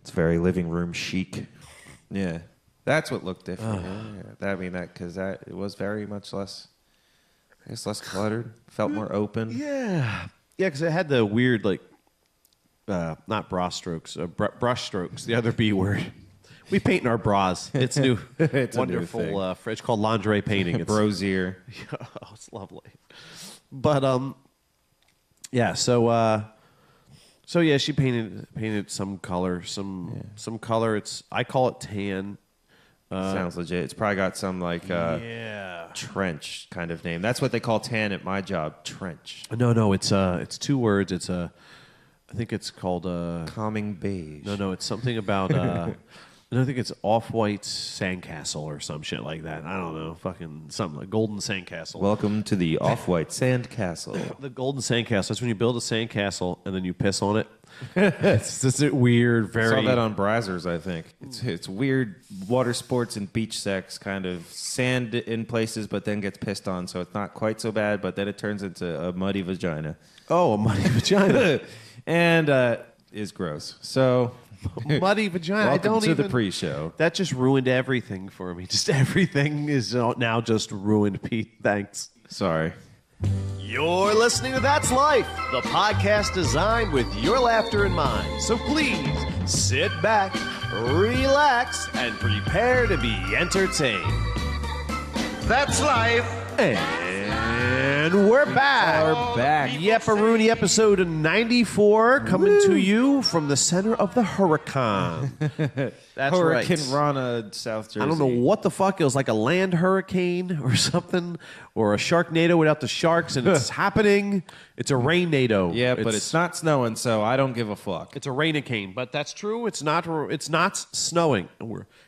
It's very living room chic. Yeah, that's what looked different. Yeah. I mean, because it was very much less, I guess, less cluttered. Felt more open. Yeah, because it had the weird not bra strokes, brush strokes. The other B word. We paint in our bras. It's new. It's wonderful fridge called lingerie painting. It's Brosier. Oh, it's lovely. But yeah. So yeah, she painted some color, some color. I call it tan. Sounds legit. It's probably got some trench kind of name. That's what they call tan at my job. Trench. No. It's 2 words. I think it's called Calming beige. No. It's something about. I think it's off-white sandcastle or some shit like that. I don't know. Fucking something like golden sandcastle. Welcome to the off-white sandcastle. The golden sandcastle. That's when you build a sandcastle and then you piss on it. It's just a weird, very... I saw that on Brazzers, I think. It's weird water sports and beach sex, kind of sand in places, but then gets pissed on, so it's not quite so bad, but then it turns into a muddy vagina. Oh, a muddy vagina. And is gross. So... Muddy vagina. Welcome to the pre-show. That just ruined everything for me. Just everything is now just ruined, Pete. Thanks. Sorry. You're listening to That's Life, the podcast designed with your laughter in mind. So please sit back, relax, and prepare to be entertained. That's life. And we're back. We're back. Yepperoonie episode 94 coming to you from the center of the hurricane. That's Hurricane right. Rana, South Jersey. I don't know what the fuck. It was like a land hurricane or something, or a Sharknado without the sharks, and it's happening. It's a rain-nado. Yeah, but it's not snowing, so I don't give a fuck. It's a rain-a-cane, but that's true. It's not snowing.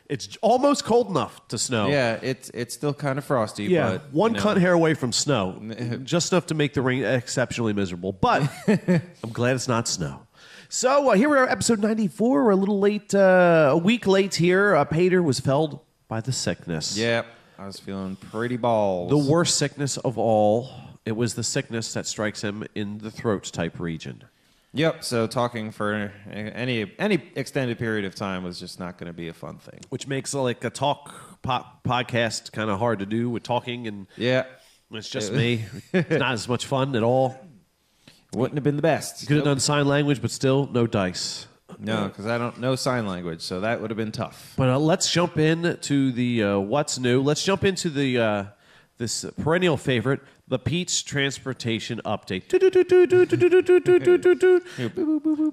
It's almost cold enough to snow. Yeah, it's still kind of frosty. Yeah, but, one cunt hair away from snow, just enough to make the rain exceptionally miserable. But I'm glad it's not snow. So here we are, episode 94. We're a little late, a week late here. Pater was felled by the sickness. Yeah, I was feeling pretty balls. The worst sickness of all. It was the sickness that strikes him in the throat type region. Yep. So talking for any extended period of time was just not going to be a fun thing. Which makes like a podcast kind of hard to do with talking, and it's just me. It's not as much fun at all. Wouldn't have been the best. You could have done sign language, but still no dice. No, because I don't know sign language, so that would have been tough. But let's jump into the what's new. Let's jump into the this perennial favorite, the Pete's Transportation Update.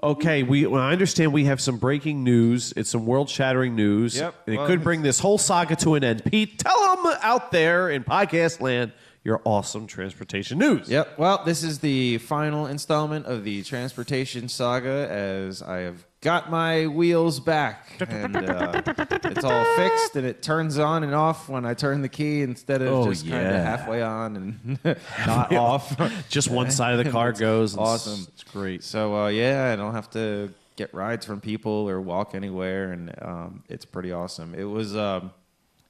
Okay, I understand we have some breaking news. It's some world-shattering news. Yep. And it could bring this whole saga to an end. Pete, tell them out there in podcast land your awesome transportation news. Yep. Well, this is the final installment of the Transportation Saga, as I have got my wheels back. And it's all fixed, and it turns on and off when I turn the key instead of just kind of halfway on and not off. Just one side of the car goes. Awesome. It's great. So, I don't have to get rides from people or walk anywhere, and it's pretty awesome. It was...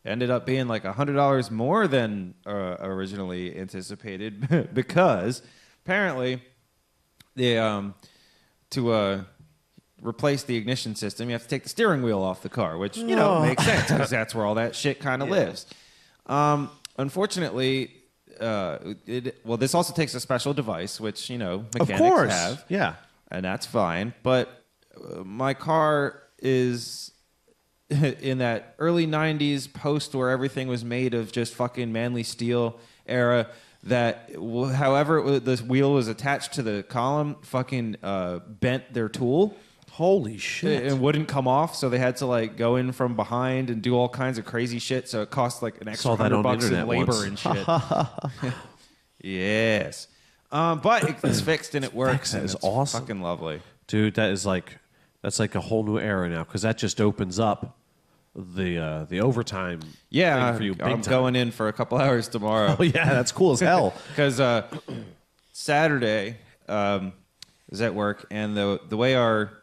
ended up being like $100 more than originally anticipated because apparently to replace the ignition system, you have to take the steering wheel off the car, which makes sense because that's where all that shit kind of lives. Unfortunately, this also takes a special device, which mechanics have. Yeah, and that's fine. But my car is in that early 90s post where everything was made of just fucking manly steel era, that however the wheel was attached to the column fucking bent their tool. Holy shit. It wouldn't come off, so they had to like go in from behind and do all kinds of crazy shit, so it cost like an extra $100 in labor and shit. Yes. But it's fixed and it works. That is it's awesome. Fucking lovely. Dude, that's like a whole new era now, because that just opens up the overtime thing for you. I'm going in for a couple hours tomorrow. Oh yeah, that's cool as hell. Because Saturday is at work, and the way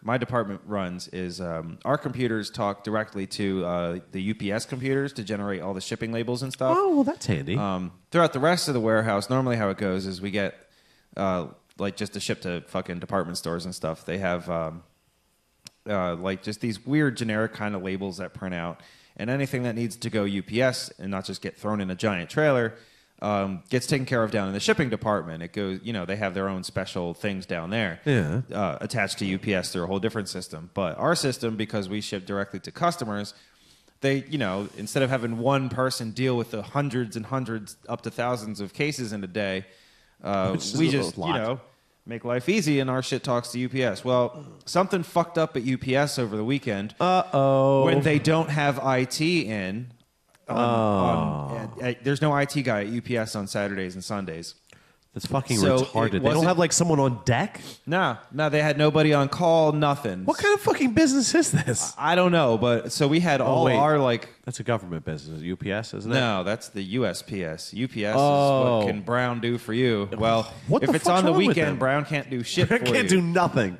my department runs is our computers talk directly to the UPS computers to generate all the shipping labels and stuff. Oh, well, that's handy. Throughout the rest of the warehouse, normally how it goes is we get like just to ship to fucking department stores and stuff. They have like just these weird generic kind of labels that print out, and anything that needs to go UPS and not just get thrown in a giant trailer gets taken care of down in the shipping department. It goes, they have their own special things down there, attached to UPS through a whole different system. But our system, because we ship directly to customers, they, instead of having one person deal with the hundreds and hundreds up to thousands of cases in a day, we just, make life easy, and our shit talks to UPS. Well, something fucked up at UPS over the weekend. When they don't have IT in. There's no IT guy at UPS on Saturdays and Sundays. That's fucking retarded. They don't have like someone on deck? No, they had nobody on call, nothing. What kind of fucking business is this? I don't know, but so we had our like... That's a government business. UPS, isn't it? No, that's the USPS. UPS is what can Brown do for you. Well, if it's on the weekend, Brown can't do shit for you. Brown can't do nothing.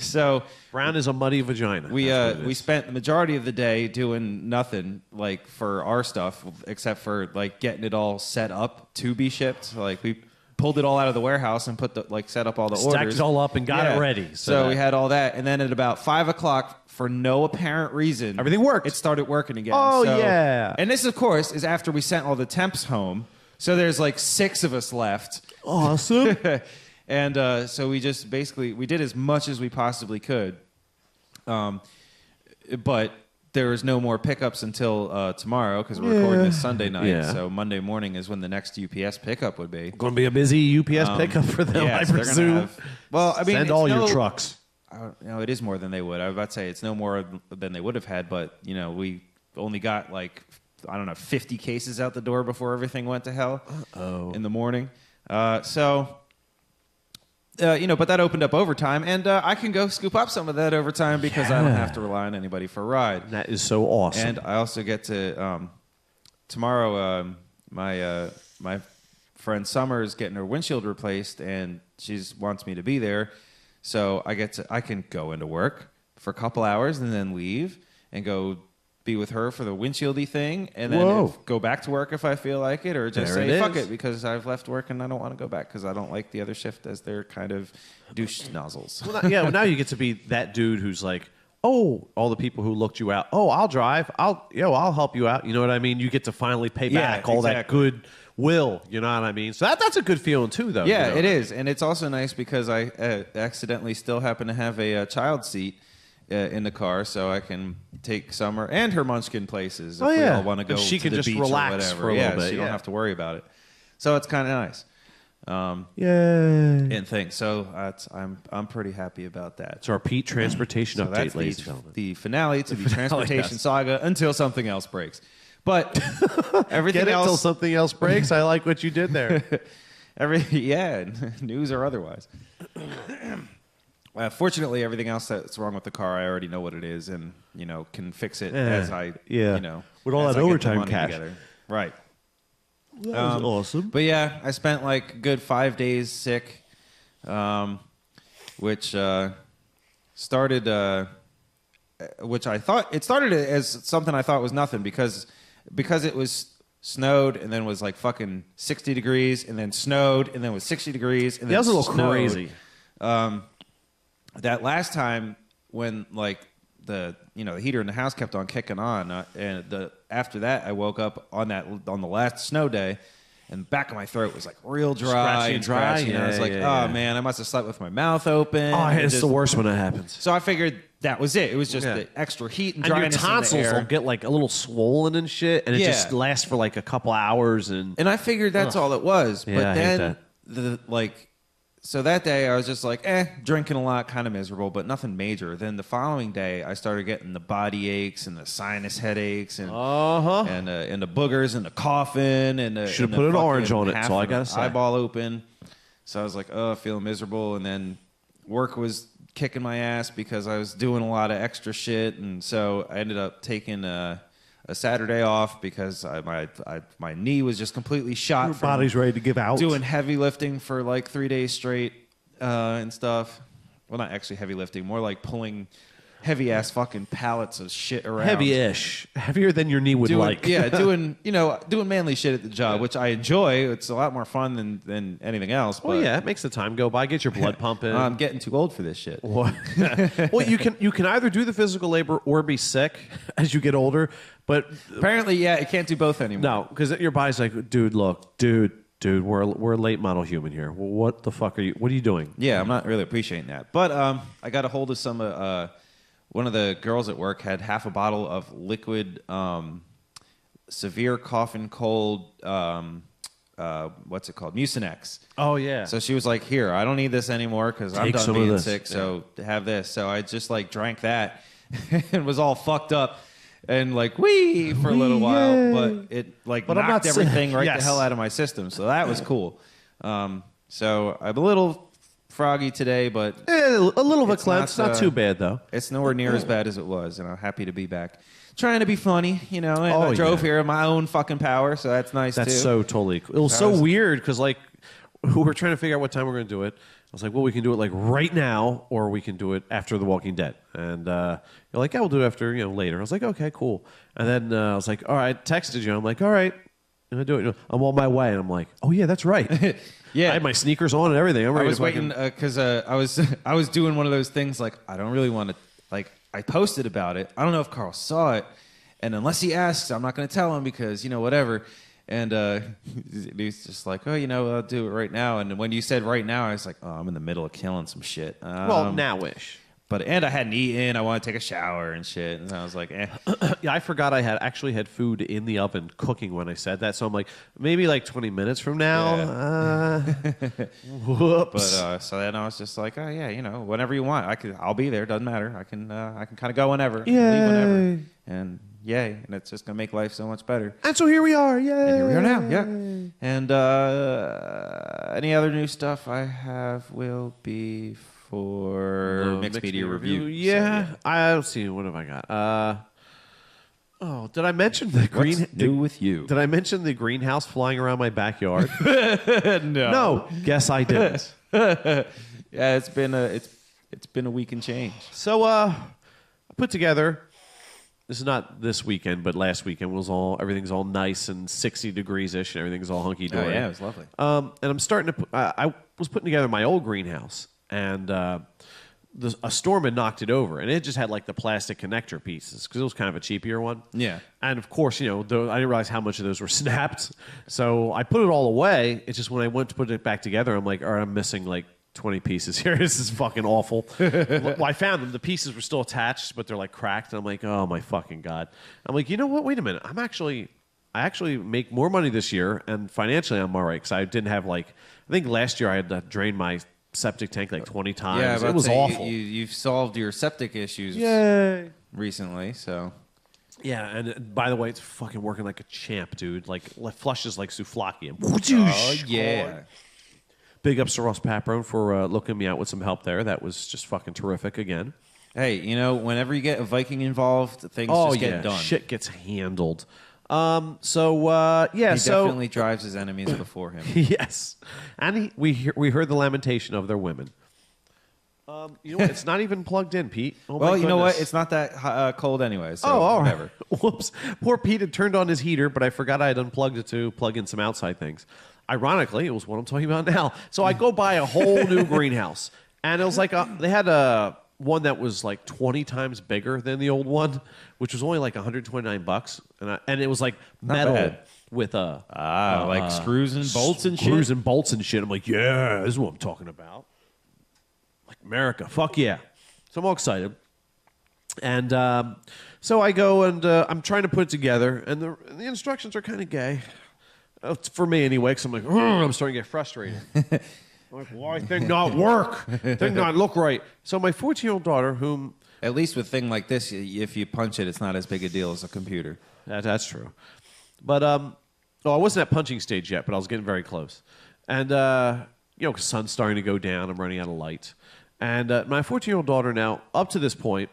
So... Brown is a muddy vagina. We spent the majority of the day doing nothing like for our stuff, except for like getting it all set up to be shipped. Like we pulled it all out of the warehouse and set up all the orders. Stacked it all up and got it ready. So we had all that, and then at about 5 o'clock, for no apparent reason, everything worked. It started working again. Oh yeah! And this, of course, is after we sent all the temps home. So there's like 6 of us left. Awesome. And so we just basically we did as much as we possibly could, but there was no more pickups until tomorrow because we're recording this Sunday night. Yeah. So Monday morning is when the next UPS pickup would be. Going to be a busy UPS pickup for them, I presume. Send all your trucks. It is more than they would. I was about to say it's no more than they would have had, but we only got like 50 cases out the door before everything went to hell in the morning. But that opened up overtime, and I can go scoop up some of that overtime because I don't have to rely on anybody for a ride. That is so awesome. And I also get to tomorrow. My friend Summer is getting her windshield replaced, and she wants me to be there. So I can go into work for a couple hours and then leave and go be with her for the windshieldy thing, and then go back to work if I feel like it, or just say fuck it because I've left work and I don't want to go back because I don't like the other shift as they're kind of douche nozzles. Well, now you get to be that dude who's like, all the people who looked you out. Oh, I'll drive. I'll help you out. You know what I mean? You get to finally pay back all that good will. You know what I mean? So that's a good feeling too, though. Yeah, it is, and it's also nice because I accidentally still happen to have a child seat in the car, so I can take Summer and her munchkin places if we all want to go. She can to the just beach relax or whatever. for a little bit. She don't have to worry about it. So it's kind of nice. Yay! And things. So I'm pretty happy about that. So our Pete transportation update, that's ladies and gentlemen. The finale to the Transportation Saga until something else breaks. But everything else until something else breaks. I like what you did there. News or otherwise. Fortunately, everything else that's wrong with the car, I already know what it is, and can fix it as I with all that overtime cash. Together. Right. That was awesome. But yeah, I spent like a good 5 days sick, which started. Which I thought it started as something I thought was nothing because it was snowed and then was like fucking 60 degrees and then snowed and then was 60 degrees and then that was a little snowed. crazy. That last time when like the heater in the house kept on kicking on, and after that I woke up on the last snow day, and the back of my throat was like real dry and scratchy. And I was like, man, I must have slept with my mouth open. Oh, it's the worst when that happens. So I figured that was it. It was just the extra heat and dryness your tonsils in the air. will get like a little swollen and shit, and it just lasts for like a couple hours. And I figured that's all it was. Yeah, but then So that day I was just like, drinking a lot, kind of miserable, but nothing major. Then the following day I started getting the body aches and the sinus headaches and the boogers and the coughing and should have put an orange on it. That's all I gotta say. Eyeball open. So I was like, feeling miserable, and then work was kicking my ass because I was doing a lot of extra shit, and so I ended up taking a Saturday off because my knee was just completely shot. Your body's ready to give out. Doing heavy lifting for like 3 days straight and stuff. Well, not actually heavy lifting, more like pulling heavy ass fucking pallets of shit around. Heavy-ish. Heavier than your knee would like. Yeah, doing manly shit at the job, which I enjoy. It's a lot more fun than anything else. Well, but yeah, it makes the time go by. Get your blood pumping. I'm getting too old for this shit. Well, you can either do the physical labor or be sick as you get older. But apparently, yeah, it can't do both anymore. No, because your body's like, dude, we're a late model human here. Well, what the fuck are you? What are you doing? Yeah, I'm not really appreciating that. But I got a hold of some. One of the girls at work had half a bottle of liquid, severe cough and cold. What's it called? Mucinex. Oh yeah. So she was like, "Here, I don't need this anymore because I'm done being sick. So have this." So I just like drank that and was all fucked up. And like for a little while, but it knocked everything right the hell out of my system. So that was cool. So I'm a little froggy today, but a little bit cleansed. Not too bad though. It's nowhere near as bad as it was, and I'm happy to be back. Trying to be funny, And I drove here in my own fucking power, so that's nice too. That's so totally cool. It was so weird because we were trying to figure out what time we're going to do it. I was like, well, we can do it like right now, or we can do it after The Walking Dead. And you're like, yeah, we'll do it after, later. I was like, okay, cool. And then I was like, all right, texted you. I'm like, all right, I'm gonna do it. I'm on my way, and I'm like, oh yeah, that's right. Yeah, I had my sneakers on and everything. I was waiting because I was doing one of those things like I don't really want to I posted about it. I don't know if Carl saw it, and unless he asks, I'm not going to tell him because whatever. And he's just like, oh, I'll do it right now. And when you said right now, I was like, oh, I'm in the middle of killing some shit. Well, now-ish. And I hadn't eaten. I want to take a shower and shit. And I was like, eh. Yeah, I forgot I actually had food in the oven cooking when I said that. So I'm like, maybe like 20 minutes from now. Yeah. Whoops. But so then I was just like, oh yeah, whenever you want, I'll be there. Doesn't matter. I can kind of go whenever, leave whenever, and yay, and it's just gonna make life so much better. And so here we are. Yay. And here we are now. Yeah. And any other new stuff I have will be for mixed media review. Yeah. So, I'll see. What have I got? Did I mention the green? What's new with you? Did I mention the greenhouse flying around my backyard? No. No. Guess I didn't. Yeah, it's been a week and change. So I put together. This is not this weekend, but last weekend everything's all nice and 60 degrees ish, and everything's all hunky dory. Oh yeah, it was lovely. And I'm starting to. I was putting together my old greenhouse, and a storm had knocked it over, and it just had like the plastic connector pieces because it was kind of a cheapier one. Yeah. And of course, I didn't realize how much of those were snapped, so I put it all away. It's just when I went to put it back together, I'm like, all right, I'm missing like 20 pieces here. This is fucking awful. Well, I found them. The pieces were still attached, but they're like cracked. And I'm like, oh my fucking God. I'm like, you know what? Wait a minute. I actually make more money this year, and financially I'm all right because I didn't have I think last year I had to drain my septic tank like 20 times. Yeah, it was awful. You've solved your septic issues recently, so. Yeah, and by the way, it's fucking working like a champ, dude. Like flushes like souvlaki. Oh, yeah. Big ups to Ross Paprone for looking me out with some help there. That was just fucking terrific again. Hey, whenever you get a Viking involved, things just get done. Shit gets handled. He definitely drives his enemies before him. Yes, and we heard the lamentation of their women. You know what? It's not even plugged in, Pete. Oh, well, you know what? It's not that cold anyway. So all right. whatever. Whoops. Poor Pete had turned on his heater, but I forgot I had unplugged it to plug in some outside things. Ironically, it was what I'm talking about now. So I go buy a whole new greenhouse, and it was like they had one that was like 20 times bigger than the old one, which was only like $129, and it was like metal with like screws and bolts and shit. Screws and bolts and shit. I'm like, yeah, this is what I'm talking about. Like America, fuck yeah. So I'm all excited, and so I go and I'm trying to put it together, and the instructions are kind of gay. For me anyway, because I'm like, I'm starting to get frustrated. I'm like, why thing not work? Thing not look right. So my 14-year-old daughter, whom... At least with a thing like this, if you punch it, it's not as big a deal as a computer. That's true. But, I wasn't at punching stage yet, but I was getting very close. And, because sun's starting to go down, I'm running out of light. And my 14-year-old daughter now, up to this point,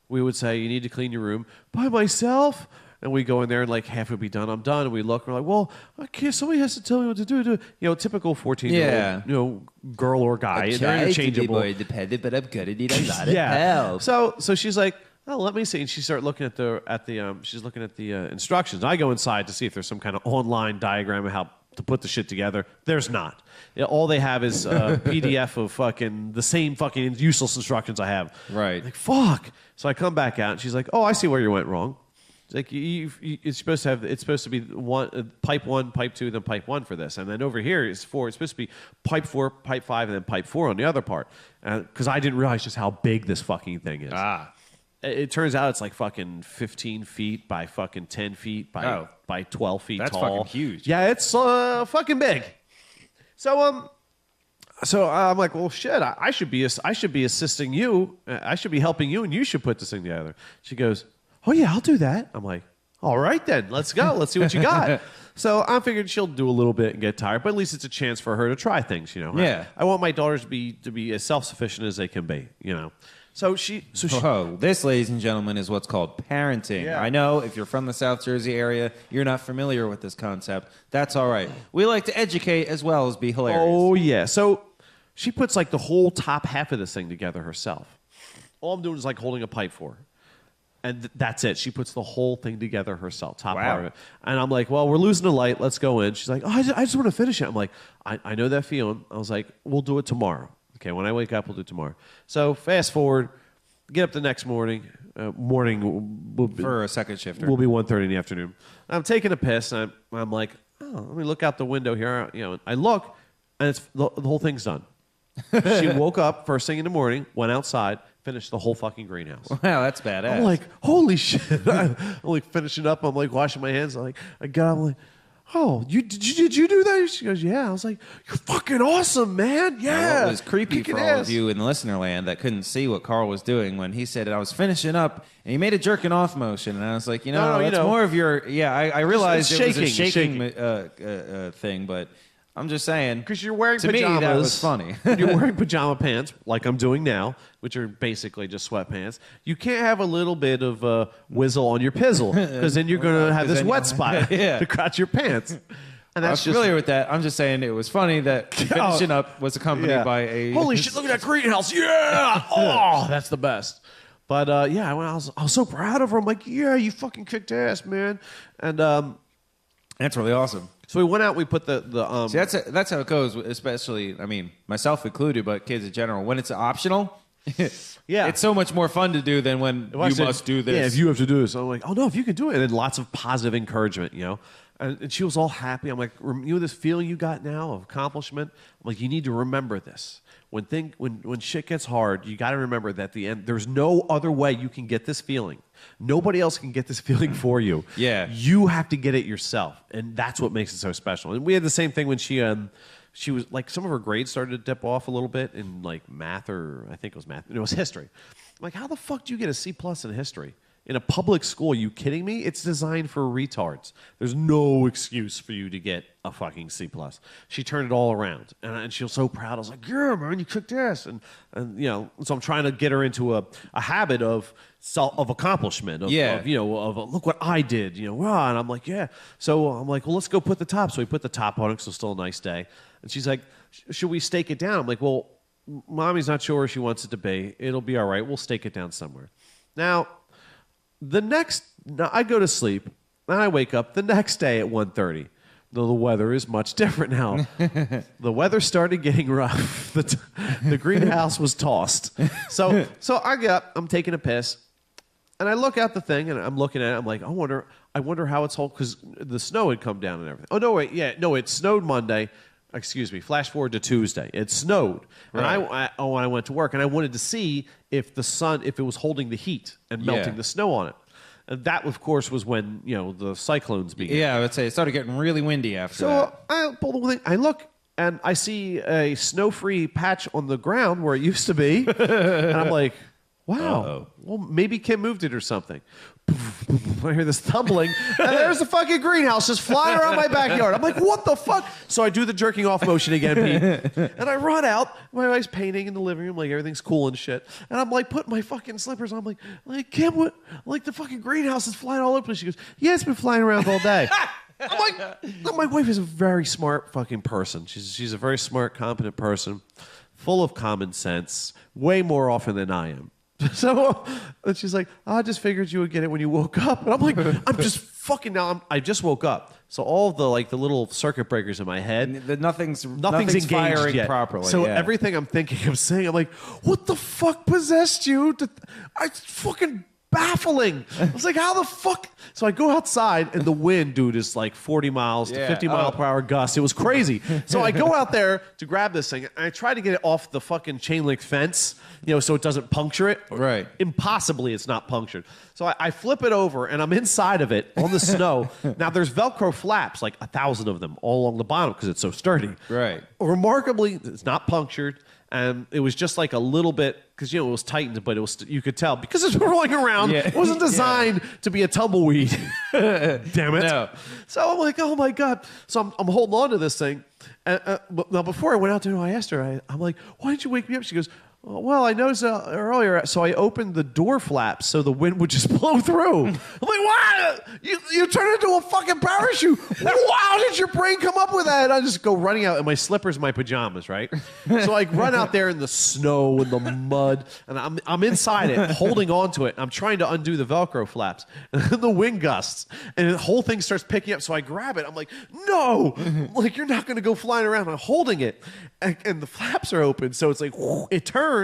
we would say, you need to clean your room by myself. And we go in there and like half would be done. I'm done. And we look. We're like, well, okay, somebody has to tell me what to do. Typical 14-year-old, girl or guy. They're interchangeable. More independent, but I'm gonna need a lot of help. So she's like, oh, let me see. And she started looking at she's looking at the instructions. I go inside to see if there's some kind of online diagram of how to put the shit together. There's not. All they have is a PDF of fucking the same fucking useless instructions I have. Right. Like, fuck. So I come back out and she's like, oh, I see where you went wrong. It's like it's supposed to be pipe 1, pipe 2, then pipe 1 for this, and then over here is 4. It's supposed to be pipe 4, pipe 5, and then pipe 4 on the other part. Because I didn't realize just how big this fucking thing is. It turns out it's like fucking 15 feet by fucking 10 feet by 12 feet tall. That's fucking huge. Yeah, it's fucking big. So I'm like, well, shit. I should be assisting you. I should be helping you, and you should put this thing together. She goes, oh yeah, I'll do that. I'm like, all right then, let's go. Let's see what you got. So I figured she'll do a little bit and get tired, but at least it's a chance for her to try things. Yeah. I want my daughters to be as self-sufficient as they can be. So she. This, ladies and gentlemen, is what's called parenting. Yeah. I know if you're from the South Jersey area, you're not familiar with this concept. That's all right. We like to educate as well as be hilarious. Oh yeah. So she puts like the whole top half of this thing together herself. All I'm doing is like holding a pipe for her. And that's it. She puts the whole thing together herself, top part of it. And I'm like, well, we're losing the light. Let's go in. She's like, oh, I just want to finish it. I'm like, I know that feeling. I was like, we'll do it tomorrow. Okay, when I wake up, we'll do it tomorrow. So fast forward, get up the next morning. For a second shifter. Will be 1:30 in the afternoon. I'm taking a piss, and I'm like, oh, let me look out the window here. I look, and it's the whole thing's done. She woke up first thing in the morning, went outside, finished the whole fucking greenhouse. Wow, that's badass. I'm like, holy shit. I'm like finishing up. I'm like washing my hands. I got up, I'm like, oh, did you do that? She goes, yeah. I was like, you're fucking awesome, man. Yeah. Well, it was creepy for all of you in the listener land that couldn't see what Carl was doing when he said it. I was finishing up, and he made a jerking off motion, and I was like, that's more of your. Yeah, I realized it was a shaking thing, but. I'm just saying. Because you're wearing to pajamas. Me, that was funny. You're wearing pajama pants, like I'm doing now, which are basically just sweatpants. You can't have a little bit of whizzle on your pizzle, because then you're going to have this wet spot to crotch your pants. And that's I'm familiar with that. I'm just saying it was funny that finishing up was accompanied by a... Holy shit, look at that greenhouse. Yeah! Oh, that's the best. But, I was so proud of her. I'm like, yeah, you fucking kicked ass, man. And that's really awesome. So we went out. We put the See, that's how it goes. Especially, I mean, myself included, but kids in general. When it's optional, it's so much more fun to do than when must do this. Yeah, if you have to do this, I'm like, oh no, if you can do it, and then lots of positive encouragement, And she was all happy. I'm like, this feeling you got now of accomplishment. I'm like, you need to remember this. When shit gets hard, you got to remember that at the end, there's no other way you can get this feeling. Nobody else can get this feeling for you. Yeah. You have to get it yourself. And that's what makes it so special. And we had the same thing when she was like, some of her grades started to dip off a little bit in like math, or I think it was math. It was history. I'm like, how the fuck do you get a C+ in history? In a public school, are you kidding me? It's designed for retards. There's no excuse for you to get a fucking C+. She turned it all around, and she was so proud. I was like, yeah, man, you kicked ass. And so I'm trying to get her into a habit of accomplishment, of look what I did, and I'm like, yeah. So I'm like, well, let's go put the top. So we put the top on it, so it's still a nice day. And she's like, should we stake it down? I'm like, well, Mommy's not sure where she wants it to be. It'll be all right. We'll stake it down somewhere. Now, I go to sleep, and I wake up the next day at 1:30. The weather is much different now. The weather started getting rough. The greenhouse was tossed. So I get up, I'm taking a piss, and I look out the thing, and I'm looking at it. I'm like, I wonder how it's holding, because the snow had come down and everything. Oh, no, wait, yeah, no, it snowed Monday. Excuse me, flash forward to Tuesday. It snowed. Right. And I went to work, and I wanted to see if it was holding the heat and melting the snow on it. And that, of course, was when, the cyclones began. Yeah, I would say it started getting really windy after that. So I pull the thing. I look, and I see a snow-free patch on the ground where it used to be. And I'm like, Wow. Uh-oh. Well, maybe Kim moved it or something. I hear this tumbling, and there's the fucking greenhouse just flying around my backyard. I'm like, what the fuck? So I do the jerking off motion again, Pete, and I run out. My wife's painting in the living room, like everything's cool and shit. And I'm like, putting my fucking slippers on. I'm like Kim, what? Like the fucking greenhouse is flying all over the place. She goes, yeah, it's been flying around all day. I'm like, my wife is a very smart fucking person. She's a very smart, competent person, full of common sense, way more often than I am. So and she's like, I just figured you would get it when you woke up. And I'm like, I'm just fucking now. I just woke up. So all of the little circuit breakers in my head, Nothing's engaged firing yet. properly. So yeah. everything I'm thinking of saying, I'm like, what the fuck possessed you? It's fucking baffling. I was like, how the fuck? So I go outside and the wind, dude, is like 40 miles to 50 mile per hour gusts. It was crazy. So I go out there to grab this thing and I try to get it off the fucking chain link fence, so it doesn't puncture it. Right. Impossibly, it's not punctured. So I flip it over and I'm inside of it on the snow. Now there's Velcro flaps, like 1,000 of them all along the bottom because it's so sturdy. Right. Remarkably, it's not punctured. And it was just like a little bit, because it was tightened, but it was you could tell because it's rolling around. Yeah. It wasn't designed to be a tumbleweed. Damn it! No. So I'm like, oh my god! So I'm holding on to this thing. And, now before I went out there, I asked her. I'm like, why didn't you wake me up? She goes, oh, well, I noticed earlier, so I opened the door flaps so the wind would just blow through. I'm like, what? You turned into a fucking parachute. How did your brain come up with that? And I just go running out in my slippers and my pajamas, right? So I run out there in the snow and the mud, and I'm inside it, holding on to it. I'm trying to undo the Velcro flaps, and then the wind gusts, and the whole thing starts picking up. So I grab it. I'm like, no, like you're not going to go flying around. I'm holding it, and the flaps are open, so it's like it turns.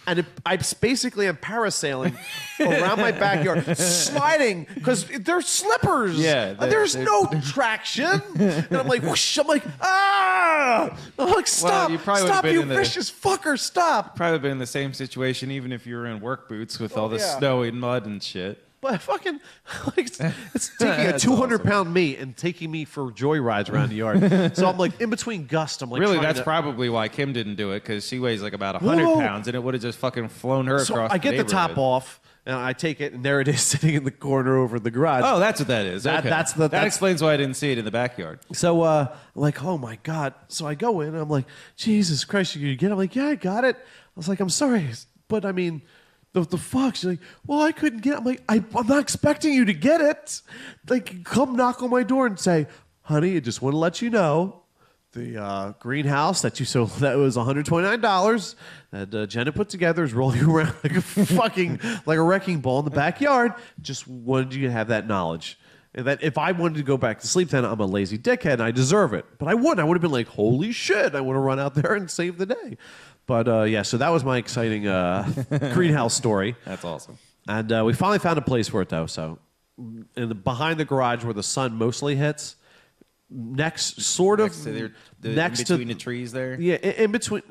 And I basically am parasailing around my backyard, sliding because they're slippers. Yeah, there's no traction. And I'm like, whoosh, ah! I'm like, stop, you probably stop, would've been you in vicious fucker, stop. Probably been in the same situation, even if you were in work boots with all the yeah. snow and mud and shit. But fucking, it's taking a 200-pound me and taking me for joyrides around the yard. So I'm like, in between gusts, I'm like, Really, trying that's to, probably why Kim didn't do it, because she weighs like about 100 Whoa. pounds, and it would have just fucking flown her So across I get the top off, and I take it, and there it is sitting in the corner over the garage. Oh, that's what that is. That- Okay. that's that explains why I didn't see it in the backyard. So, I'm like, oh my God. So I go in and I'm like, Jesus Christ, you get it? I'm like, yeah, I got it. I was like, I'm sorry, but I mean, the fuck? She's like, well, I couldn't get it. I'm like, I'm not expecting you to get it. Like, come knock on my door and say, honey, I just want to let you know the greenhouse that you sold, that was $129 that Jenna put together is rolling around like a fucking, like a wrecking ball in the backyard. Just wanted you to have that knowledge. And that if I wanted to go back to sleep, then I'm a lazy dickhead and I deserve it. But I wouldn't. I would have been like, holy shit, I want to run out there and save the day. But yeah, so that was my exciting greenhouse story. That's awesome. And we finally found a place for it, though. So behind the garage where the sun mostly hits, next to between the trees there. Yeah, in between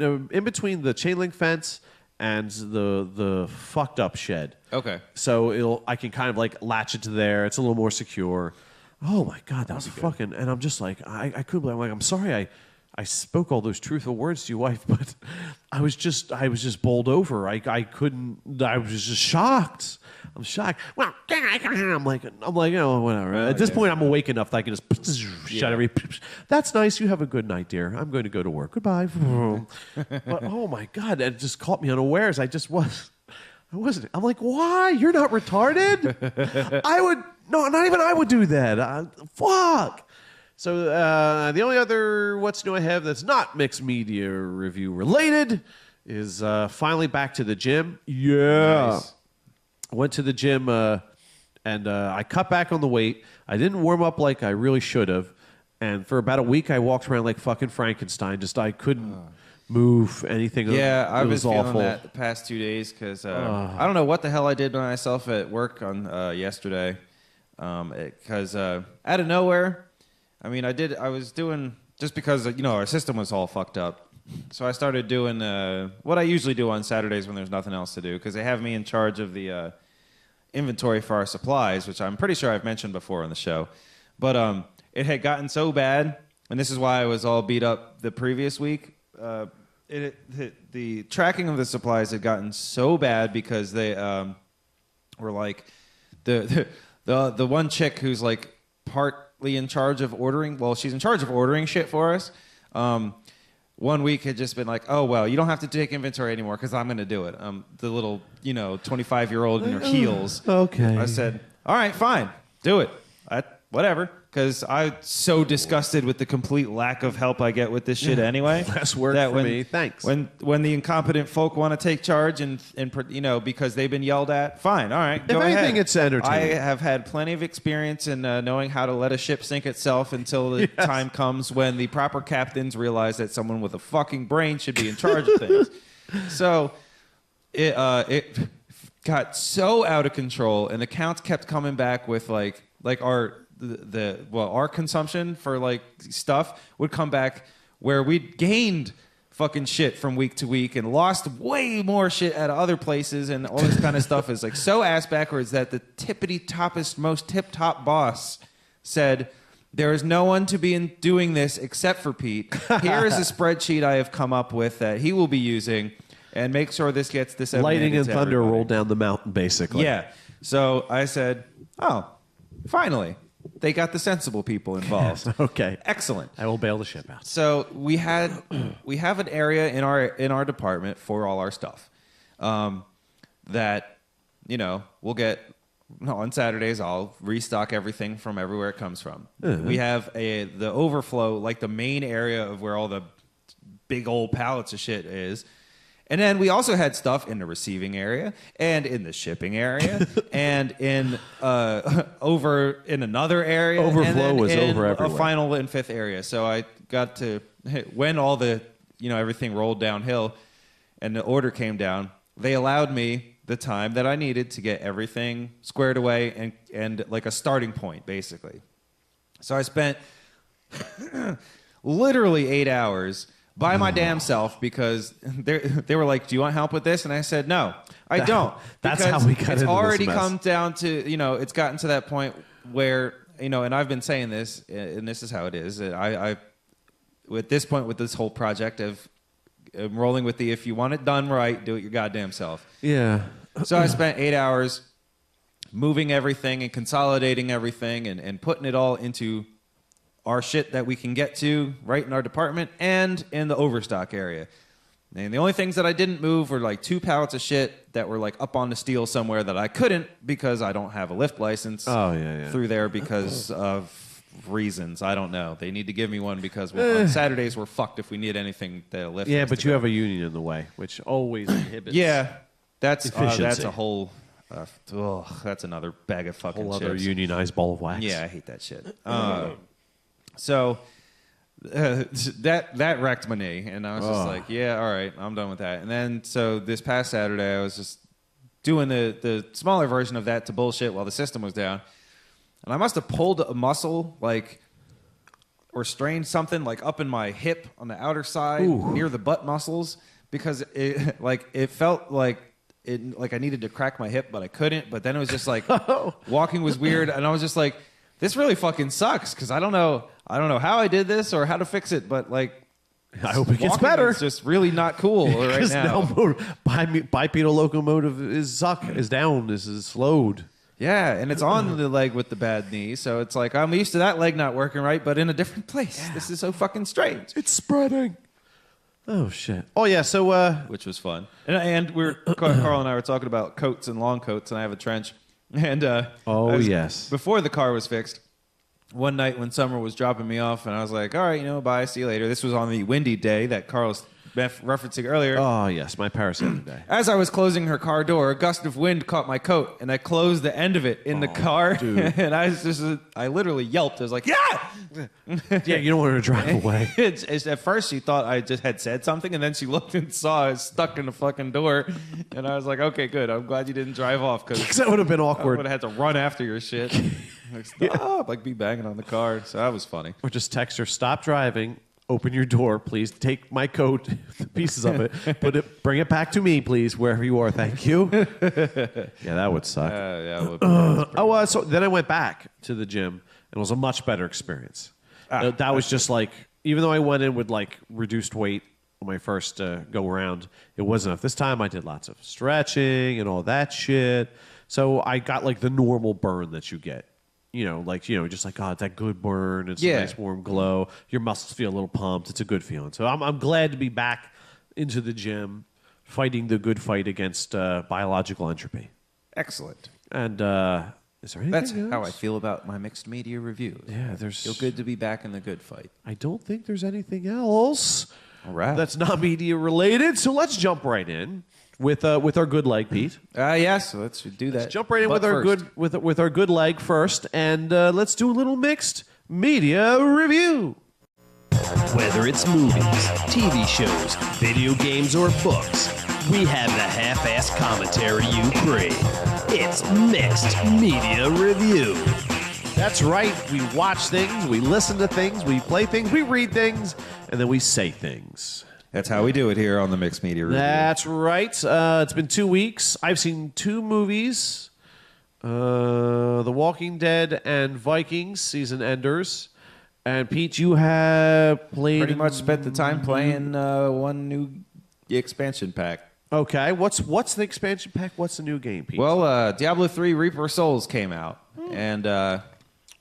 the chain link fence and the fucked up shed. Okay. So I can kind of like latch it to there. It's a little more secure. Oh my God, that was fucking. And I'm just like, I couldn't believe. I'm like, I'm sorry, I spoke all those truthful words to your wife, but I was just bowled over. I couldn't. I was just shocked. I'm shocked. Well, I'm like, whatever. At this point, I'm awake enough that I can just shut every. That's nice. You have a good night, dear. I'm going to go to work. Goodbye. But oh my God, it just caught me unawares. I wasn't. I'm like, why? You're not retarded. I would. No, not even I would do that. Fuck. So the only other what's new I have that's not mixed media review related is finally back to the gym. Yeah. Nice. I went to the gym and I cut back on the weight. I didn't warm up like I really should have. And for about a week, I walked around like fucking Frankenstein. I couldn't move anything. Yeah, I've been feeling awful. that the past 2 days because I don't know what the hell I did to myself at work on yesterday. Because out of nowhere, I mean, I was doing, just because, our system was all fucked up. So I started doing what I usually do on Saturdays when there's nothing else to do, because they have me in charge of the inventory for our supplies, which I'm pretty sure I've mentioned before on the show. But it had gotten so bad, and this is why I was all beat up the previous week. the tracking of the supplies had gotten so bad because they were like the one chick who's like partly in charge of ordering. Well, she's in charge of ordering shit for us. 1 week had just been like, oh, well, you don't have to take inventory anymore because I'm going to do it. The little, 25-year-old in her heels. Okay. I said, all right, fine, do it. Whatever. Because I'm so disgusted with the complete lack of help I get with this shit anyway. Less work for me. Thanks. When the incompetent folk want to take charge and because they've been yelled at, fine, all right, go if anything, ahead. it's entertaining. I have had plenty of experience in knowing how to let a ship sink itself until the time comes when the proper captains realize that someone with a fucking brain should be in charge of things. So it got so out of control, and the counts kept coming back with like our consumption for like stuff would come back where we'd gained fucking shit from week to week and lost way more shit at other places, and all this kind of stuff is like so ass backwards that the tippity toppest, most tip top boss said, there is no one to be doing this except for Pete. Here is a spreadsheet I have come up with that he will be using, and make sure this gets disseminated. Lightning and to thunder everybody. roll down the mountain, basically. Yeah. So I said, oh, finally. They got the sensible people involved. Okay. Excellent. I will bail the ship out. So we have an area in our department for all our stuff that we'll get. On Saturdays, I'll restock everything from everywhere it comes from. We have the overflow, like the main area of where all the big old pallets of shit is. And then we also had stuff in the receiving area and in the shipping area and in over in another area. Overflow and was in over everywhere. A final and fifth area. So I got to, when all the, everything rolled downhill and the order came down, they allowed me the time that I needed to get everything squared away and like a starting point, basically. So I spent literally 8 hours by my damn self because they were like, do you want help with this? And I said, no, I don't. That's how we got into it's this already mess. come down to, it's gotten to that point where, and I've been saying this, and this is how it is. I at this point with this whole project I'm rolling with if you want it done right, do it your goddamn self. Yeah. So I spent 8 hours moving everything and consolidating everything and putting it all into our shit that we can get to right in our department and in the overstock area. And the only things that I didn't move were like 2 pallets of shit that were like up on the steel somewhere that I couldn't because I don't have a lift license through there because of reasons. I don't know. They need to give me one because on Saturdays we're fucked if we need anything to lift. Yeah, but you have a union in the way, which always inhibits. Yeah, that's efficiency. a whole. That's another bag of fucking Whole other chips. unionized ball of wax. Yeah, I hate that shit. So that wrecked my knee, and I was just like, yeah, all right, I'm done with that. And then so this past Saturday, I was just doing the smaller version of that to bullshit while the system was down, and I must have pulled a muscle or strained something like up in my hip on the outer side near the butt muscles because it felt like I needed to crack my hip, but I couldn't. But then it was just like walking was weird, and I was just like, this really fucking sucks because I don't know how I did this or how to fix it, but like I hope it gets better. It's just really not cool right now. Bipedal locomotive is down. This is slowed. Yeah, and it's on the leg with the bad knee, so it's like I'm used to that leg not working right, but in a different place. Yeah. This is so fucking strange. It's spreading. Oh shit. Oh yeah. So which was fun, and Carl and I were talking about coats and long coats, and I have a trench, and yes. Before the car was fixed. One night when Summer was dropping me off, and I was like, all right, bye, see you later. This was on the windy day that Carl was referencing earlier. Oh, yes, my parasailing day. As I was closing her car door, a gust of wind caught my coat, and I closed the end of it in the car. Dude. And I literally yelped. I was like, yeah! Yeah, you don't want her to drive away. At first, she thought I just had said something, and then she looked and saw I was stuck in the fucking door. And I was like, okay, good. I'm glad you didn't drive off, because that would have been I awkward. would have had to run after your shit. Like, stop, like be banging on the car. So that was funny. Or just text her, stop driving, open your door, please. Take my coat, the pieces of it, bring it back to me, please, wherever you are. Thank you. Yeah, that would suck. Yeah, it would be So then I went back to the gym, and it was a much better experience. That was just like, even though I went in with like reduced weight on my first go around, it wasn't enough. This time I did lots of stretching and all that shit. So I got like the normal burn that you get. Just like, oh, it's that good burn. It's a nice warm glow. Your muscles feel a little pumped. It's a good feeling. So I'm glad to be back into the gym, fighting the good fight against biological entropy. Excellent. And is there anything That's else? how I feel about my mixed media reviews. Yeah, Feel good to be back in the good fight. I don't think there's anything else All right. that's not media related. So let's jump right in with our good leg, Pete. Yes, let's do that. Let's jump right in But with our first, with our good leg first, and let's do a little mixed media review. Whether it's movies, TV shows, video games, or books, we have the half-assed commentary you crave. It's Mixed Media Review. That's right. We watch things, we listen to things, we play things, we read things, and then we say things. That's how we do it here on the Mixed Media Review. That's right. It's been 2 weeks. I've seen 2 movies, The Walking Dead and Vikings, season enders. And Pete, you have played... Pretty much spent the time playing one new expansion pack. Okay, what's the expansion pack? What's the new game, Pete? Well, Diablo 3 Reaper of Souls came out. And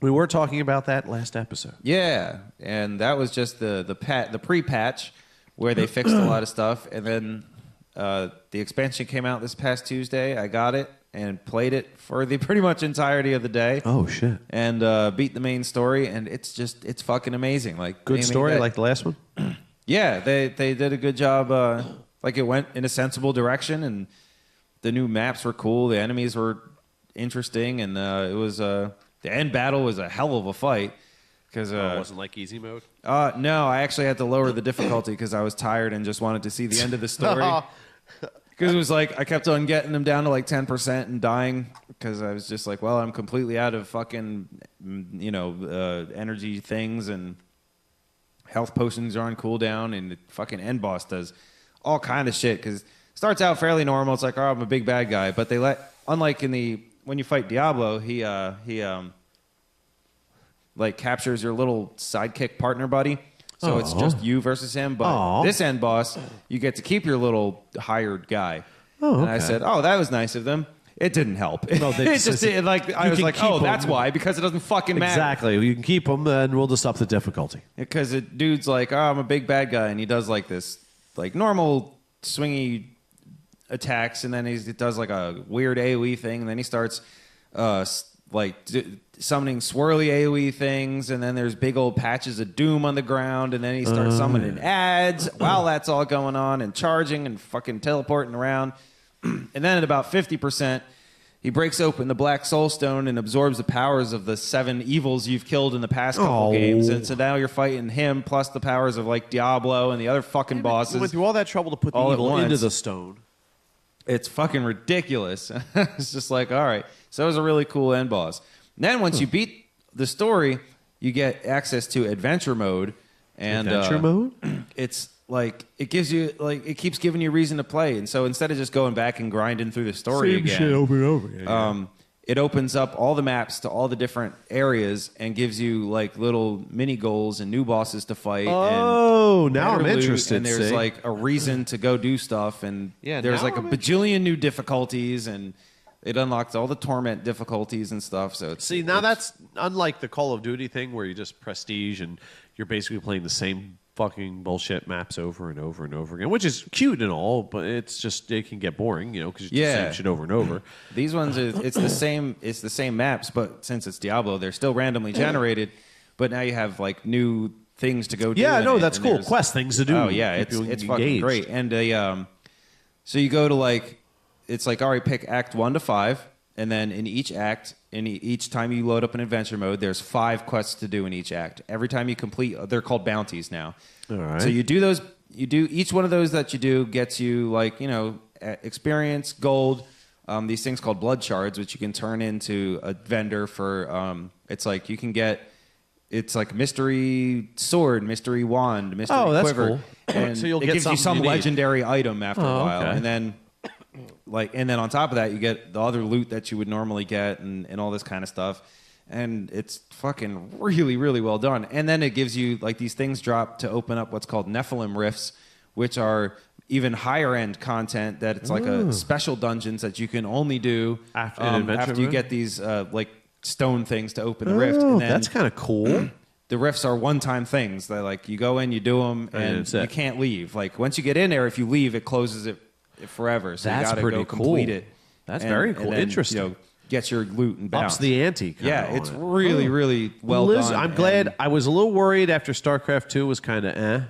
we were talking about that last episode. yeah, and that was just the pre-patch where they fixed a lot of stuff. And then the expansion came out this past Tuesday. I got it and played it for the pretty much entirety of the day. Oh, shit. And beat the main story, and it's fucking amazing. Like Good story, like the last one? Yeah, they did a good job. Like it went in a sensible direction, and the new maps were cool. The enemies were interesting, and it was the end battle was a hell of a fight. Because it wasn't like easy mode? No, I actually had to lower the difficulty because I was tired and just wanted to see the end of the story. Because it was like I kept on getting them down to like 10% and dying because I was just like, well, I'm completely out of fucking, energy things, and health potions are on cooldown, and the fucking end boss does all kind of shit. Because it starts out fairly normal. It's like, oh, I'm a big bad guy, but unlike when you fight Diablo, he like captures your little sidekick partner buddy. So it's just you versus him. But this end boss, you get to keep your little hired guy. Oh, okay. And I said, oh, that was nice of them. It didn't help. No, I was like, oh, that's why, because it doesn't fucking matter. Exactly. You can keep them, and we'll just up the difficulty. Because dude's like, oh, I'm a big bad guy, and he does like this, like normal swingy attacks, and then he does like a weird AoE thing, and then he starts summoning swirly AoE things, and then there's big old patches of doom on the ground, and then he starts summoning ads while that's all going on, and charging and fucking teleporting around. And then at about 50%, he breaks open the Black Soul Stone and absorbs the powers of the 7 evils you've killed in the past couple games. And so now you're fighting him plus the powers of like Diablo and the other fucking bosses. You went through all that trouble to put the all evil at once. into the stone. It's fucking ridiculous. It's just like, all right. So it was a really cool end boss. And then once you beat the story, you get access to adventure mode. And adventure mode? It's like it gives you it keeps giving you reason to play. And so instead of just going back and grinding through the story Same again, shit over and over again. it opens up all the maps to all the different areas and gives you like little mini goals and new bosses to fight. Oh, and now I'm better loot, interested. And there's like a reason to go do stuff. And there's like a bajillion new difficulties, and it unlocks all the torment difficulties and stuff. So that's unlike the Call of Duty thing where you just prestige and you're basically playing the same fucking bullshit maps over and over and over again, which is cute and all, but it's just it can get boring, because it's the same shit over and over. These ones, it's the same maps, but since it's Diablo, they're still randomly generated. But now you have like new things to go do. Yeah, no, that's cool. Quest things to do. Oh yeah, it's fucking great. And so you go to it's like, all right, pick Act 1 to 5, and then in each act, each time you load up an adventure mode, there's 5 quests to do in each act. Every time you complete, they're called bounties now. All right. So you do those. Each one of those that you do gets you experience, gold, these things called blood shards, which you can turn into a vendor for. It's like you can get. It's like mystery sword, mystery wand, mystery quiver. Cool. And so you'll it get gives you some legendary item after a while, okay. and then. And then on top of that, you get the other loot that you would normally get and all this kind of stuff. And it's fucking really, really well done. And then it gives you, these things drop to open up what's called Nephilim Rifts, which are even higher end content that it's like a special dungeons that you can only do after you get these like stone things to open the rift. And then that's kind of cool. The rifts are one-time things that like you go in, you do them, and you can't leave. Like once you get in there, if you leave, it closes it forever. So that's you got to pretty go cool. complete it. That's very cool. Then, interesting. Get your loot and bounce. Ups the ante. Yeah, it's really, really well done. I'm glad. I was a little worried after StarCraft 2 was kind of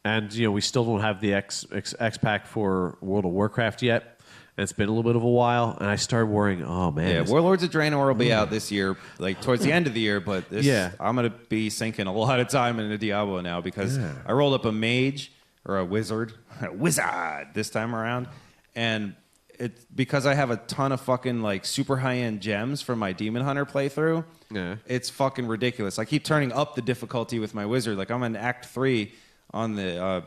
and we still don't have the expac for World of Warcraft yet. And it's been a little bit of a while, and I started worrying. Oh man, yeah, Warlords of Draenor will be out this year, like towards the end of the year. But I'm gonna be sinking a lot of time into Diablo now because I rolled up a mage or a wizard this time around, and it's because I have a ton of fucking like super high end gems from my Demon Hunter playthrough. Yeah, it's fucking ridiculous. I keep turning up the difficulty with my wizard. Like I'm in Act 3 on the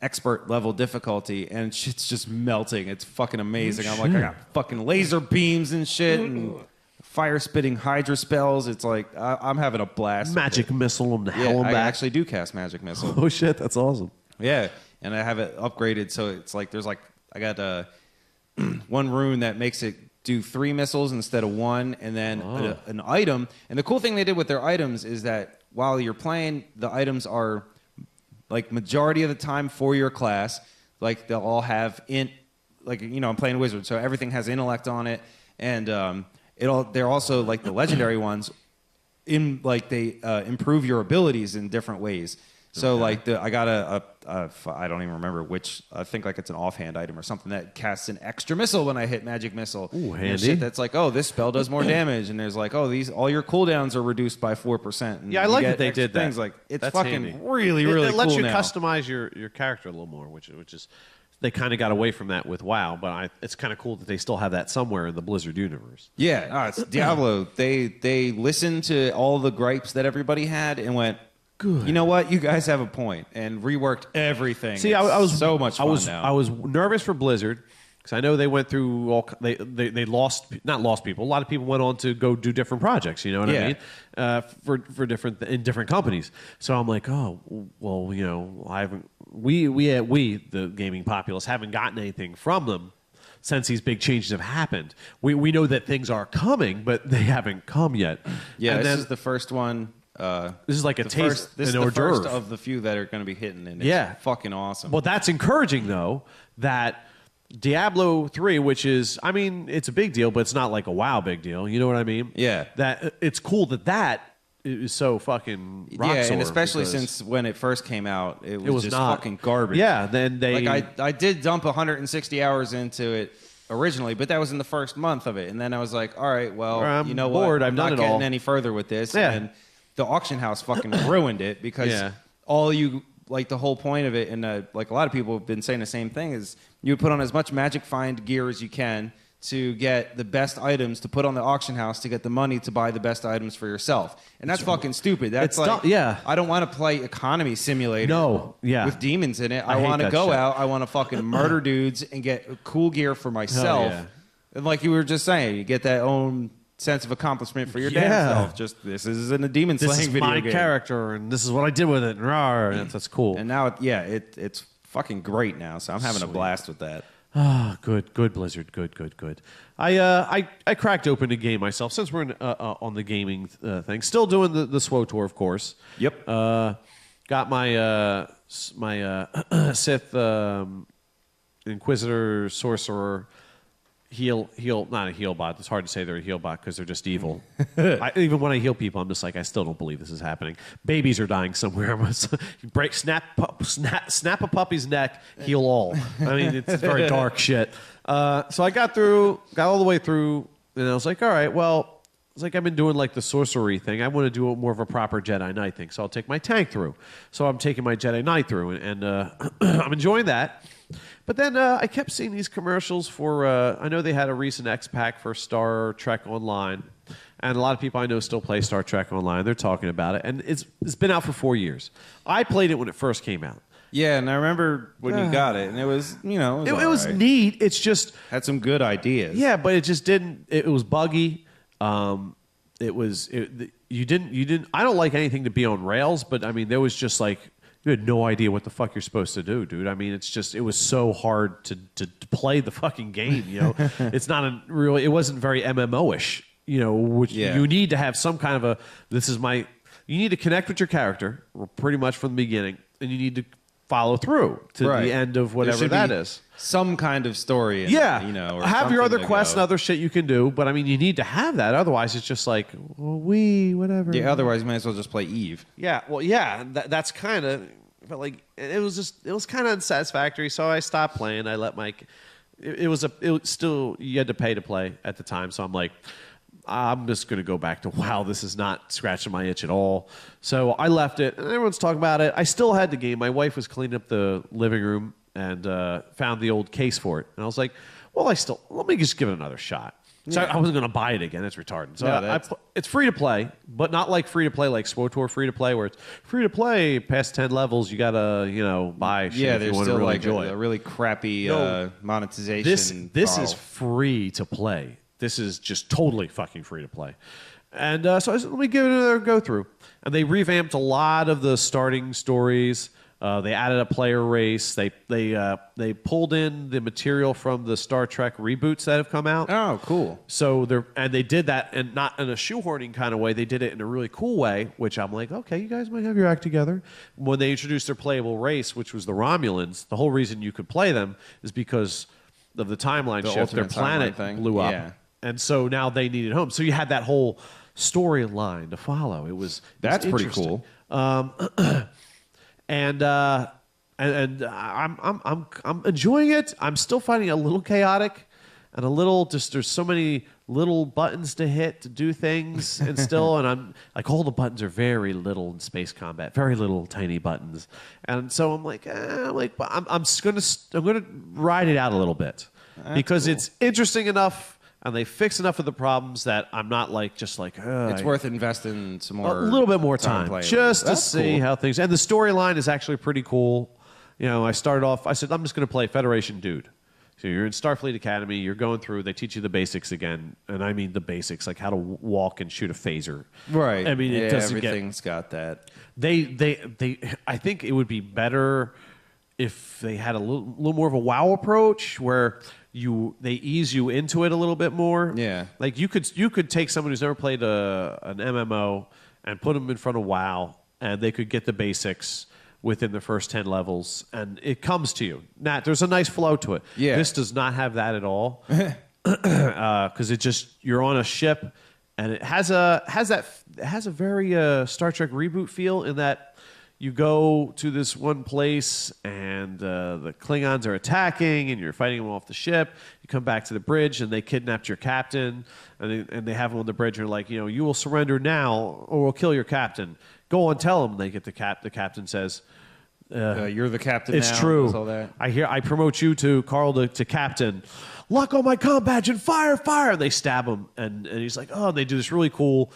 expert level difficulty, and shit's just melting. It's fucking amazing. I'm like, I got fucking laser beams and shit, and fire spitting Hydra spells. It's like I'm having a blast. Magic missile on the hell I back. actually do cast magic missile. Oh shit, that's awesome. Yeah, and I have it upgraded, so it's like there's like I got one rune that makes it do 3 missiles instead of 1, and then an item. And the cool thing they did with their items is that while you're playing, the items are like majority of the time for your class. Like they'll all have like I'm playing wizard, so everything has intellect on it, and they're also like the legendary ones they improve your abilities in different ways. So like I got I don't even remember which, I think like it's an offhand item or something that casts an extra missile when I hit magic missile. Ooh, handy. And shit that's like, oh, this spell does more damage, and there's like, oh, all your cooldowns are reduced by 4%. And I like that they did that. Things like it's That's fucking handy. really cool. It lets you now. customize your character a little more, which is they kind of got away from that with WoW, but it's kind of cool that they still have that somewhere in the Blizzard universe. Yeah, it's Diablo. They listened to all the gripes that everybody had and went, good. You know what? You guys have a point, and reworked everything. See, I was so much fun now. I was nervous for Blizzard because I know they went through all. They not lost people. A lot of people went on to go do different projects. You know what I mean? For different companies. So I'm like, oh well, I haven't. We the gaming populace haven't gotten anything from them since these big changes have happened. We know that things are coming, but they haven't come yet. Yeah, and this is the first one. This is like a taste, this is an the hors d'oeuvre. first of the few that are going to be hitting, and it's fucking awesome. Well, that's encouraging, though, that Diablo 3, which is, I mean, it's a big deal, but it's not like a WoW big deal. You know what I mean? Yeah. That it's cool that is so fucking rock and solid especially since when it first came out, it was just not fucking garbage. Yeah, then they... Like, I did dump 160 hours into it originally, but that was in the first month of it. And then I was like, all right, well, you know bored. what? I'm not getting any further with this. Yeah. And the auction house fucking ruined it because the whole point of it, and like a lot of people have been saying the same thing, is you would put on as much Magic Find gear as you can to get the best items to put on the auction house to get the money to buy the best items for yourself. And that's fucking stupid. That's I don't want to play economy simulator with demons in it. I want to go out. I want to fucking murder dudes and get cool gear for myself. And like you were just saying, you get that own sense of accomplishment for your damn self. Just this isn't a demon slaying video game. This is my character, and this is what I did with it. And that's cool. And now, it's fucking great now. So I'm having a blast with that. Ah, good, Blizzard, good. I cracked open a game myself since we're on the gaming thing. Still doing the SWO-Tour, of course. Yep. Got my Sith Inquisitor Sorcerer. Not a heal bot. It's hard to say they're a heal bot because they're just evil. Even when I heal people, I'm just like, I still don't believe this is happening. Babies are dying somewhere. Snap a puppy's neck, heal all. I mean, it's very dark shit. So I got all the way through, and I was like, all right, well, it's like I've been doing like the sorcery thing. I want to do more of a proper Jedi Knight thing, so I'll take my tank through. So I'm taking my Jedi Knight through, and I'm enjoying that. But then I kept seeing these commercials for, I know they had a recent expac for Star Trek Online, and a lot of people I know still play Star Trek Online. They're talking about it, and it's been out for 4 years. I played it when it first came out. Yeah, and I remember when you got it, and it was, it was neat. It's just... had some good ideas. Yeah, but it just didn't... It was buggy. You didn't... I don't like anything to be on rails, but, I mean, there was just like... you had no idea what the fuck you're supposed to do, dude. I mean, it was so hard to play the fucking game, you know. It wasn't very MMO-ish, you know, which you need to have some kind of you need to connect with your character pretty much from the beginning, and you need to follow through to the end of whatever that is. Some kind of story. You know, or have your other quests and other shit you can do, but I mean, you need to have that. Otherwise, it's just like, whatever. Yeah, otherwise, you might as well just play Eve. Yeah, well, yeah, that's kind of, but like, it was kind of unsatisfactory, so I stopped playing. I let it was still, you had to pay to play at the time, so I'm like, I'm just going to go back to WoW. This is not scratching my itch at all. So I left it, and everyone's talking about it. I still had the game. My wife was cleaning up the living room and found the old case for it. And I was like, well, let me just give it another shot. So I wasn't going to buy it again. It's retarded. So it's free to play, but not like free to play like SWTOR free to play, where it's free to play past 10 levels. You got to, buy shit if you want to really enjoy it. A really crappy monetization. This is free to play. This is just totally fucking free to play. And so I said, let me give it another go through. And they revamped a lot of the starting stories. They added a player race. They pulled in the material from the Star Trek reboots that have come out. Oh, cool. So they did that, and not in a shoehorning kind of way. They did it in a really cool way, which I'm like, okay, you guys might have your act together. When they introduced their playable race, which was the Romulans, the whole reason you could play them is because of the timeline shift. Their planet blew up. Yeah. And so now they needed home. So you had that whole storyline to follow. That's pretty cool. And I'm enjoying it. I'm still finding it a little chaotic and a little there's so many little buttons to hit to do things and I'm like, all the buttons are very little in space combat, very little tiny buttons. And so I'm like, I'm gonna ride it out a little bit. Because it's interesting enough and they fix enough of the problems that I'm not it's worth investing some more, a little bit more time just to see how things. And the storyline is actually pretty cool. You know, I started off. I said I'm just going to play Federation dude. So you're in Starfleet Academy. You're going through. They teach you the basics again, and I mean the basics, like how to walk and shoot a phaser. Right. I mean, it doesn't everything's got that. They. I think it would be better if they had a little more of a WoW approach where they ease you into it a little bit more. Yeah. Like you could take someone who's never played an MMO and put them in front of WoW, and they could get the basics within the first 10 levels, and it comes to you. Nat, there's a nice flow to it. Yeah. This does not have that at all. Because you're on a ship, and it has a very Star Trek reboot feel in that you go to this one place and the Klingons are attacking and you're fighting them off the ship. You come back to the bridge and they kidnapped your captain and they have him on the bridge and they're like, you will surrender now or we'll kill your captain. Go and tell him. They get the captain says, you're the captain it's now. It's true. All that. I promote you to Carl to captain. Lock on my comm badge and fire. They stab him and he's like, oh, they do this really cool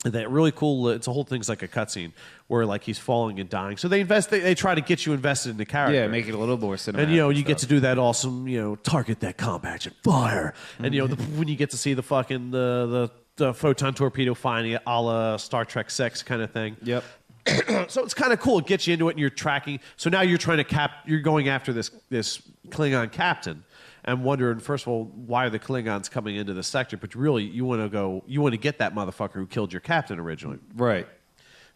it's a whole thing's like a cutscene where like he's falling and dying. So they try to get you invested in the character. Yeah, make it a little more cinematic. And you get to do that awesome, target that comm badge and fire. And when you get to see the fucking the photon torpedo finding it a la Star Trek 6 kind of thing. Yep. So it's kind of cool. It gets you into it and you're tracking. So now you're trying to you're going after this Klingon captain. And wondering, first of all, why are the Klingons coming into the sector? But really, you want to get that motherfucker who killed your captain originally. Right.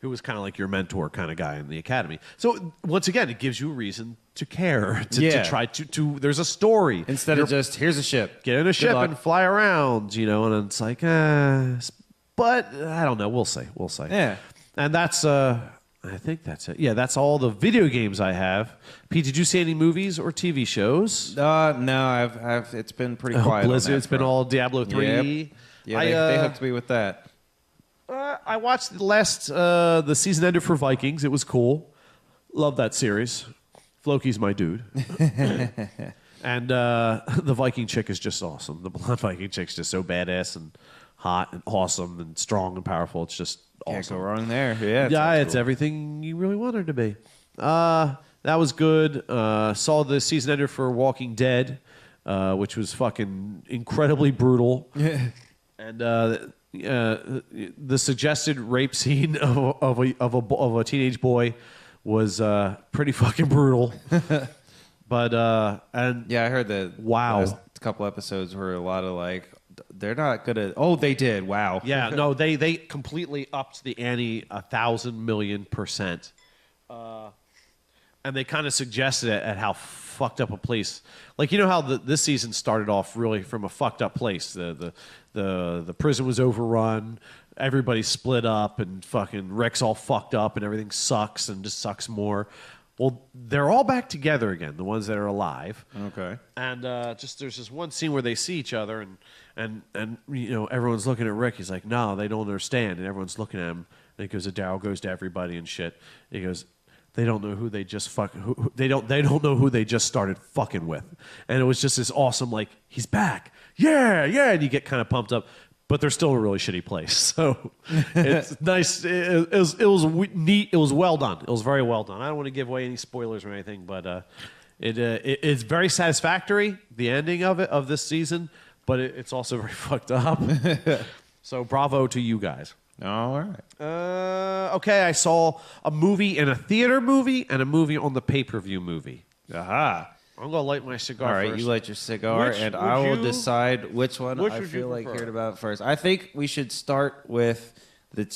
Who was kind of like your mentor kind of guy in the academy. So once again, it gives you a reason to care, to try to there's a story. Instead of just, here's a ship. Get in a ship and fly around, and it's like, but I don't know. We'll see. Yeah. And that's, I think that's it. Yeah, that's all the video games I have. Pete, did you see any movies or TV shows? No, I've. It's been pretty quiet. Blizzard. It's been all Diablo 3. Yep. Yeah, they hooked me with that. I watched the season ended for Vikings. It was cool. Love that series. Floki's my dude. And the Viking chick is just awesome. The blonde Viking chick's just so badass and hot and awesome and strong and powerful. It's just awesome. Can't go wrong there. Yeah, it's cool. Everything you really want her to be. That was good. Saw the season ender for Walking Dead, which was fucking incredibly brutal. And the suggested rape scene of a teenage boy was pretty fucking brutal. But and Yeah, I heard that. Wow. Last couple episodes were a lot of like, they're not gonna. Oh, they did. Wow. yeah, no, they completely upped the ante 1,000,000,000%. And they kind of suggested it at how fucked up a place. Like, you know how this season started off really from a fucked up place. The prison was overrun, everybody split up, and fucking Rick's all fucked up, and everything sucks and just sucks more. Well, they're all back together again, the ones that are alive. Okay. And just there's this one scene where they see each other, and you know, everyone's looking at Rick. He's like, no, they don't understand, and everyone's looking at him. And he goes, Daryl goes to everybody and shit. He goes, they don't know who they just they don't know who they just started fucking with. And it was just this awesome, like, he's back, yeah, and you get kind of pumped up. But they're still in a really shitty place. So it's nice. It was neat. It was well done. It was very well done. I don't want to give away any spoilers or anything, but it's very satisfactory, the ending of this season, but it's also very fucked up. So bravo to you guys. All right. Okay, I saw a movie in a theater movie and a movie on the pay-per-view movie. Aha. I'm going to light my cigar All right, first. you light your cigar, and I will decide which one I feel like hearing about first. I think we should start with the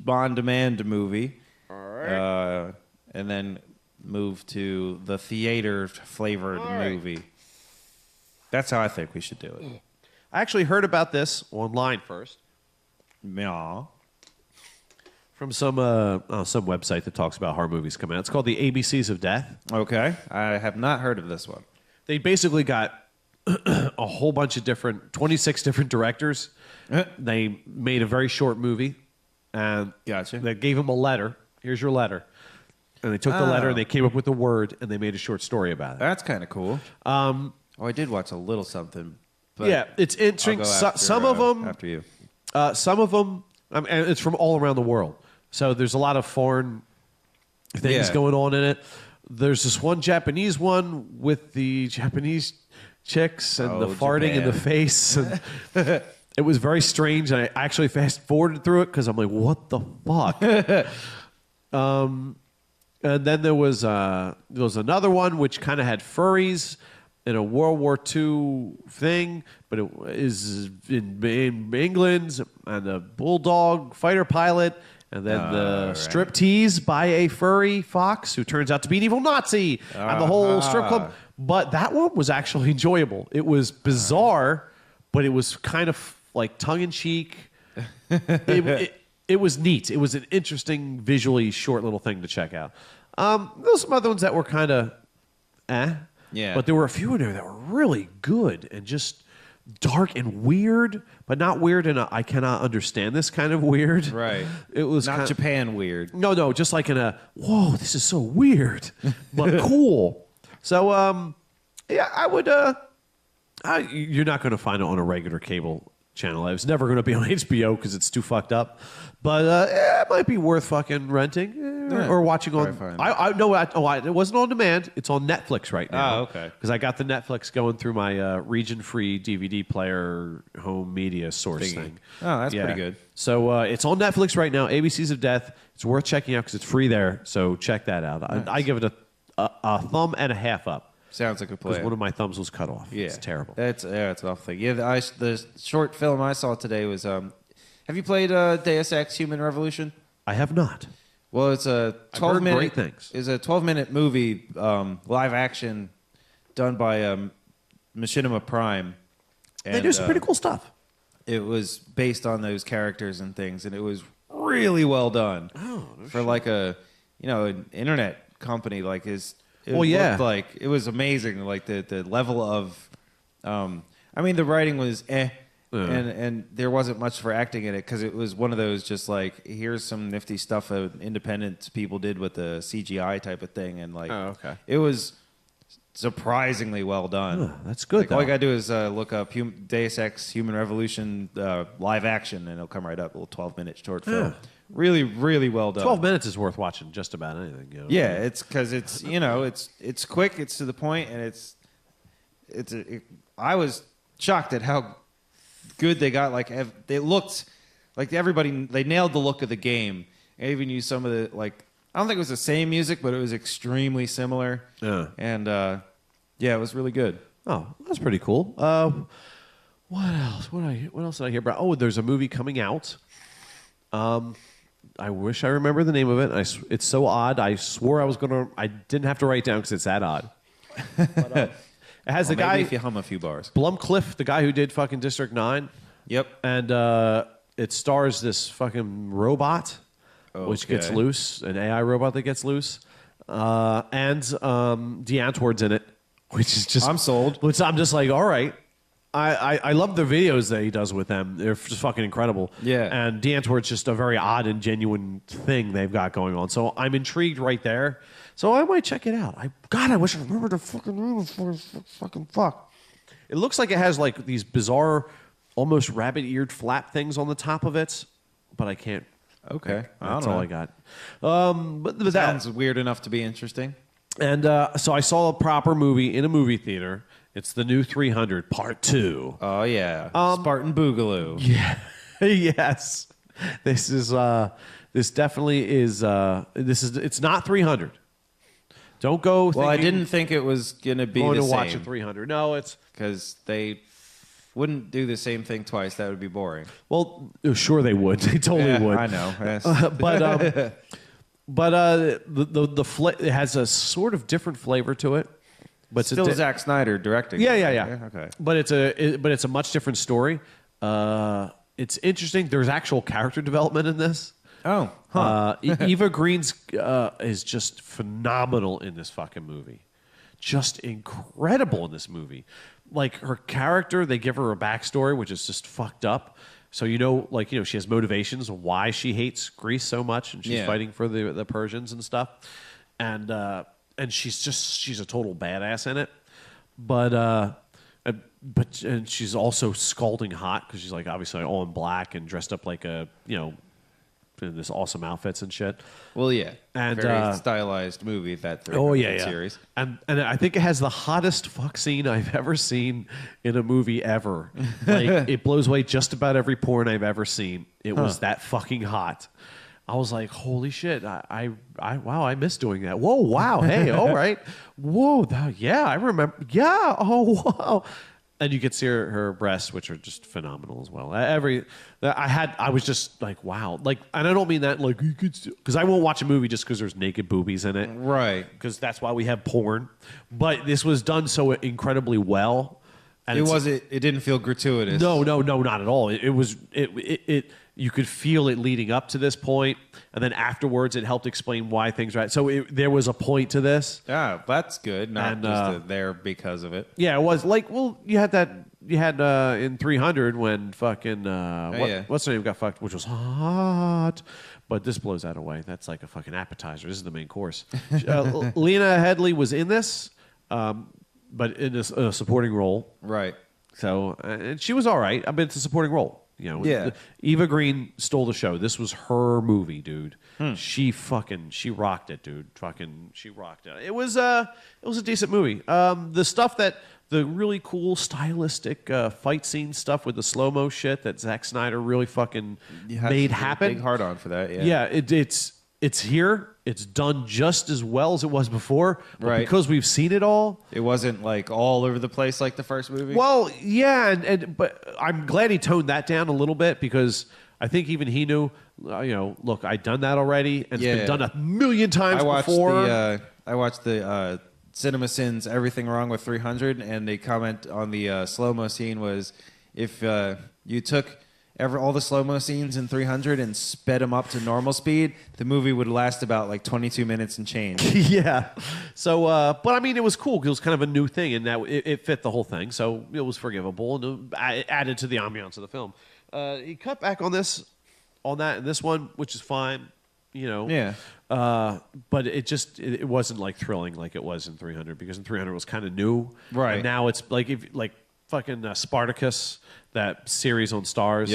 on-demand movie. All right. And then move to the theater-flavored movie. That's how I think we should do it. I actually heard about this online first. Yeah. From some website that talks about horror movies coming out. It's called the ABCs of Death. Okay. I have not heard of this one. They basically got a whole bunch of 26 different directors. They made a very short movie. And Gotcha. they gave them a letter. Here's your letter. And they took the letter and they came up with a word and they made a short story about it. That's kind of cool. I did watch a little something. But yeah, it's interesting. I'll go after, Some of them... After you. Some of them... and it's from all around the world. So there's a lot of foreign things going on in it. There's this one Japanese one with the Japanese chicks and the farting in the face. And it was very strange. And I actually fast forwarded through it because I'm like, what the fuck? And then there was another one which kind of had furries in a World War II thing, but it is in England, and a bulldog fighter pilot, and then the striptease by a furry fox who turns out to be an evil Nazi, and the whole strip club. But that one was actually enjoyable. It was bizarre, but it was kind of like tongue-in-cheek. It was neat. It was an interesting, visually short little thing to check out. There were some other ones that were kind of Yeah. But there were a few in there that were really good and just dark and weird, but not weird in a I cannot understand this kind of weird. Right. It was not Japan weird. No, just like in a whoa, this is so weird, but cool. So yeah, I would. You're not going to find it on a regular cable channel. It was never going to be on HBO because it's too fucked up. But it might be worth fucking renting or watching on. It wasn't on demand. It's on Netflix right now. Oh, okay. Because I got the Netflix going through my region-free DVD player home media source thing. Oh, that's pretty good. So it's on Netflix right now. ABCs of Death. It's worth checking out because it's free there. So check that out. Nice. I give it a thumb and a half up. Sounds like a play. Because one of my thumbs was cut off. Yeah, it's terrible. It's an awful thing. Yeah, the short film I saw today was. Have you played Deus Ex: Human Revolution? I have not. Well, it's a 12-minute. Great things. It's a 12-minute movie, live action, done by Machinima Prime. And, they do some pretty cool stuff. It was based on those characters and things, and it was really well done. Oh, for like an internet company like his. It yeah. looked like it was amazing. Like the level of, I mean, the writing was and there wasn't much for acting in it because it was one of those just like here's some nifty stuff independent people did with the CGI type of thing, and like it was surprisingly well done. Oh, that's good. Like, all you gotta do is look up Deus Ex: Human Revolution live action, and it'll come right up. A little 12-minute short film. Really, really well done. 12 minutes is worth watching just about anything. You know? Yeah, it's because it's it's quick, it's to the point, and I was shocked at how good they got. Like it looked like everybody, they nailed the look of the game. They even used some of the like. I don't think it was the same music, but it was extremely similar. Yeah. And yeah, it was really good. Oh, that's pretty cool. What else? What else did I hear about? Oh, there's a movie coming out. I wish I remember the name of it. It's so odd. I swore I didn't have to write it down because it's that odd. But, it has the guy. Maybe if you hum a few bars. Blumcliff, the guy who did fucking District 9. Yep. And it stars this fucking robot, which gets Okay. loose, an AI robot that gets loose. And Deantword's in it, which is just... I'm sold. Which I'm just like, all right. I love the videos that he does with them. They're just fucking incredible. Yeah. And Deantword's just a very odd and genuine thing they've got going on. So I'm intrigued right there. So I might check it out. God, I wish I remembered the fucking name for fucking fuck. It looks like it has like these bizarre, almost rabbit-eared flap things on the top of it, but I can't. Okay. That's all I got. But that Sounds weird enough to be interesting. and so I saw a proper movie in a movie theater. It's the new 300 Part 2. Oh yeah. Spartan Boogaloo. Yeah. Yes. This is this definitely is it's not 300. Don't go Well, I didn't think it was gonna be going the to watch a same 300. No, it's because they wouldn't do the same thing twice. That would be boring. well, sure they would. They totally Yeah, would. I know. Yes. But it has a sort of different flavor to it. But Still it's Zack Snyder directing. Yeah. Okay. But it's a much different story. It's interesting. There's actual character development in this. Oh, huh. Eva Green's is just phenomenal in this fucking movie. Just incredible in this movie. Like her character, they give her a backstory, which is just fucked up. So she has motivations of why she hates Greece so much, and she's fighting for the Persians and stuff. And she's a total badass in it. But she's also scalding hot because she's like obviously all in black and dressed up like in this awesome outfits and shit. Well, yeah. And, very stylized movie that series. And I think it has the hottest fuck scene I've ever seen in a movie ever. Like it blows away just about every porn I've ever seen. It was that fucking hot. I was like, holy shit! Wow, I miss doing that. Whoa, wow, hey, all right, whoa, I remember, yeah, oh wow, and you could see her breasts, which are just phenomenal as well. I was just like, wow, like, and I don't mean that like you could, because I won't watch a movie just because there's naked boobies in it, Right. Because that's why we have porn. But this was done so incredibly well. And It didn't feel gratuitous. No, not at all. It was you could feel it leading up to this point, and then afterwards it helped explain why things are right. So there was a point to this. Yeah, that's good. Not And, just there because of it. Yeah, it was like, well, you had in 300 when fucking what's her name got fucked, which was hot. But this blows that away. That's like a fucking appetizer. This is the main course. Lena Headey was in this, but in a supporting role. Right. So and she was all right. I mean, it's a supporting role. Yeah. Eva Green stole the show. This was her movie, dude. She rocked it, dude. She rocked it. It was a decent movie. The really cool stylistic fight scene stuff with the slow-mo shit that Zack Snyder really fucking made happen. Big hard on for that. Yeah. Yeah, it's here. It's done just as well as it was before. But Right. because we've seen it all. It wasn't like all over the place like the first movie. Well, yeah, but I'm glad he toned that down a little bit because I think even he knew, look, I'd done that already, and it's been done a million times before. I watched the Cinema Sins Everything Wrong with 300, and they comment on the slow-mo scene was if you took all the slow-mo scenes in 300 and sped them up to normal speed, the movie would last about like 22 minutes and change. Yeah. So, but I mean, it was cool because it was kind of a new thing, and that it fit the whole thing, so it was forgivable and it added to the ambiance of the film. He cut back on that in this one, which is fine, Yeah. But it wasn't like thrilling like it was in 300 because in 300 it was kind of new, Right. And now it's like fucking Spartacus, that series on Stars,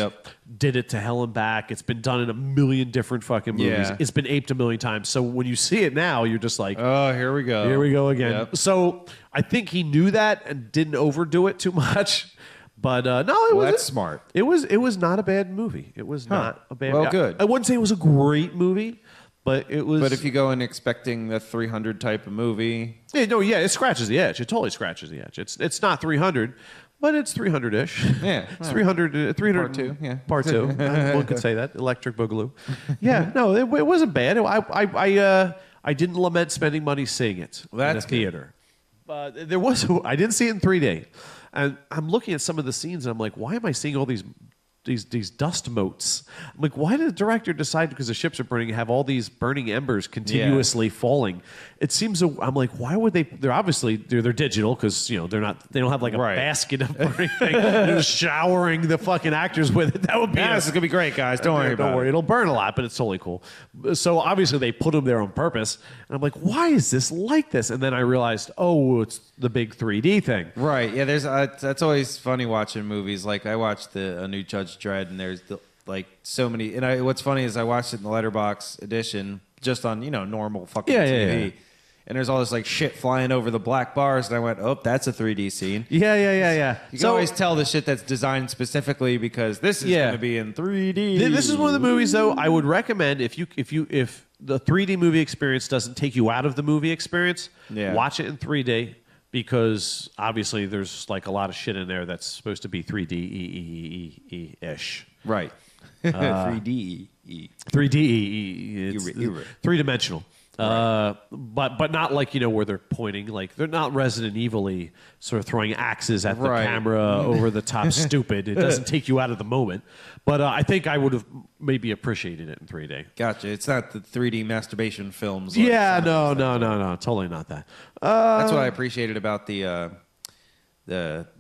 did it to hell and back. It's been done in a million different fucking movies. Yeah. It's been aped a million times. So when you see it now, you're just like, Oh, here we go. here we go again. Yep. So I think he knew that and didn't overdo it too much. But no, it was that's smart. It was not a bad movie. It was not a bad. Well, good. I wouldn't say it was a great movie, but it was. But if you go in expecting the 300 type of movie, it scratches the edge. It totally scratches the edge. It's not 300. But it's 300-ish. Yeah. It's 300. 300 Part two, yeah. Part two. One could say that. Electric Boogaloo. Yeah, no, it wasn't bad. I didn't lament spending money seeing it in a theater. But I didn't see it in 3D. And I'm looking at some of the scenes, and I'm like, why am I seeing all these dust motes? I'm like, why did the director decide, because the ships are burning, have all these burning embers continuously falling? It seems. I'm like, why would they? They're digital, because they don't have like a basket of burning thing. They're just showering the fucking actors with it. That would be. this is gonna be great, guys. Don't worry about it. It'll burn a lot, but it's totally cool. So obviously they put them there on purpose. And I'm like, why is this like this? And then I realized, it's the big 3D thing. Right. Yeah. There's that's always funny watching movies. Like I watched a new Judge Dredd, and there's so many. And what's funny is I watched it in the Letterboxd edition, just on normal fucking TV. Yeah. And there's all this like shit flying over the black bars, and I went, "Oh, that's a 3D scene." Yeah. You can always tell the shit that's designed specifically because this is going to be in 3D. This is one of the movies, though, I would recommend if the 3D movie experience doesn't take you out of the movie experience, watch it in 3D, because obviously there's like a lot of shit in there that's supposed to be 3D ish. Right. 3D. 3D. Three-dimensional. Right. But not like where they're pointing, like they're not Resident Evil-y sort of throwing axes at the camera over the top. Stupid. It doesn't take you out of the moment. But I think I would have maybe appreciated it in 3D. Gotcha. It's not the 3D masturbation films. No, totally not that. That's what I appreciated about the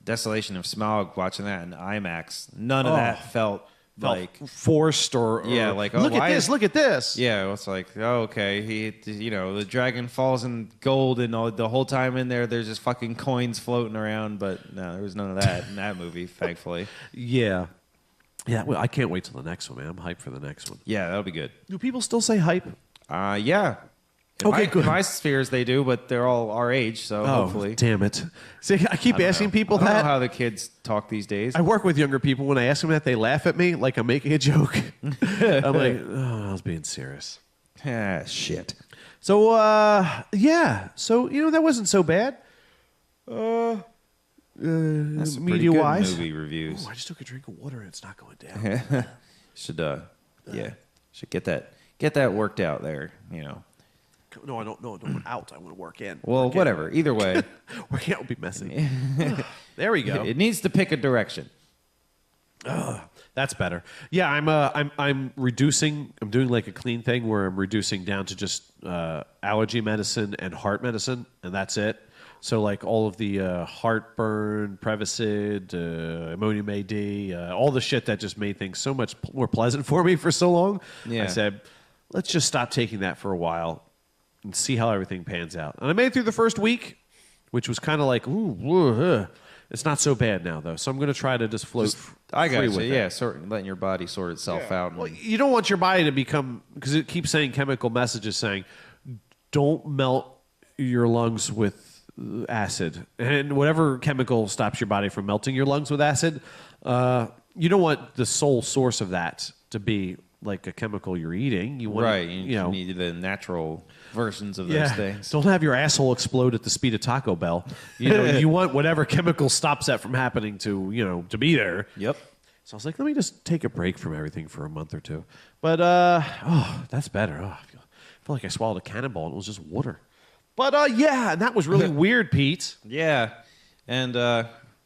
Desolation of Smaug. Watching that in IMAX, none of that felt like forced or like look at this. Yeah, it's like okay, the dragon falls in gold, and the whole time in there's just fucking coins floating around, but no, there was none of that in that movie, thankfully. Yeah. Well, I can't wait till the next one, man. I'm hyped for the next one. Yeah, that'll be good. Do people still say hype? Yeah. Good. In my spheres they do, but they're all our age, so hopefully. Damn it. See, I keep asking people I don't that. know how the kids talk these days. I work with younger people. When I ask them that, they laugh at me like I'm making a joke. I'm like, I was being serious. Shit. So, So, that wasn't so bad. That's some pretty media-wise. good movie reviews. I just took a drink of water and it's not going down. Should get that worked out there, No, I don't want out. I want to work in. Well, whatever. Either way. Working out will be messy. There we go. It needs to pick a direction. That's better. Yeah, I'm reducing. I'm doing like a clean thing where I'm reducing down to just allergy medicine and heart medicine, and that's it. So like all of the heartburn, Prevacid, ammonium AD, all the shit that just made things so much more pleasant for me for so long. Yeah. I said, let's just stop taking that for a while and see how everything pans out. And I made it through the first week, which was kind of like, it's not so bad now, though. So I'm going to try to just float I got free you. with it. Yeah, letting your body sort itself out. Well, you don't want your body to become, because it keeps saying chemical messages saying, don't melt your lungs with acid. And whatever chemical stops your body from melting your lungs with acid, you don't want the sole source of that to be like a chemical you're eating. You want you need the natural versions of those things. Don't have your asshole explode at the speed of Taco Bell. You want whatever chemical stops that from happening to be there. Yep. So I was like, let me just take a break from everything for a month or two. But that's better. I feel like I swallowed a cannonball and it was just water. But and that was really weird, Pete. Yeah, and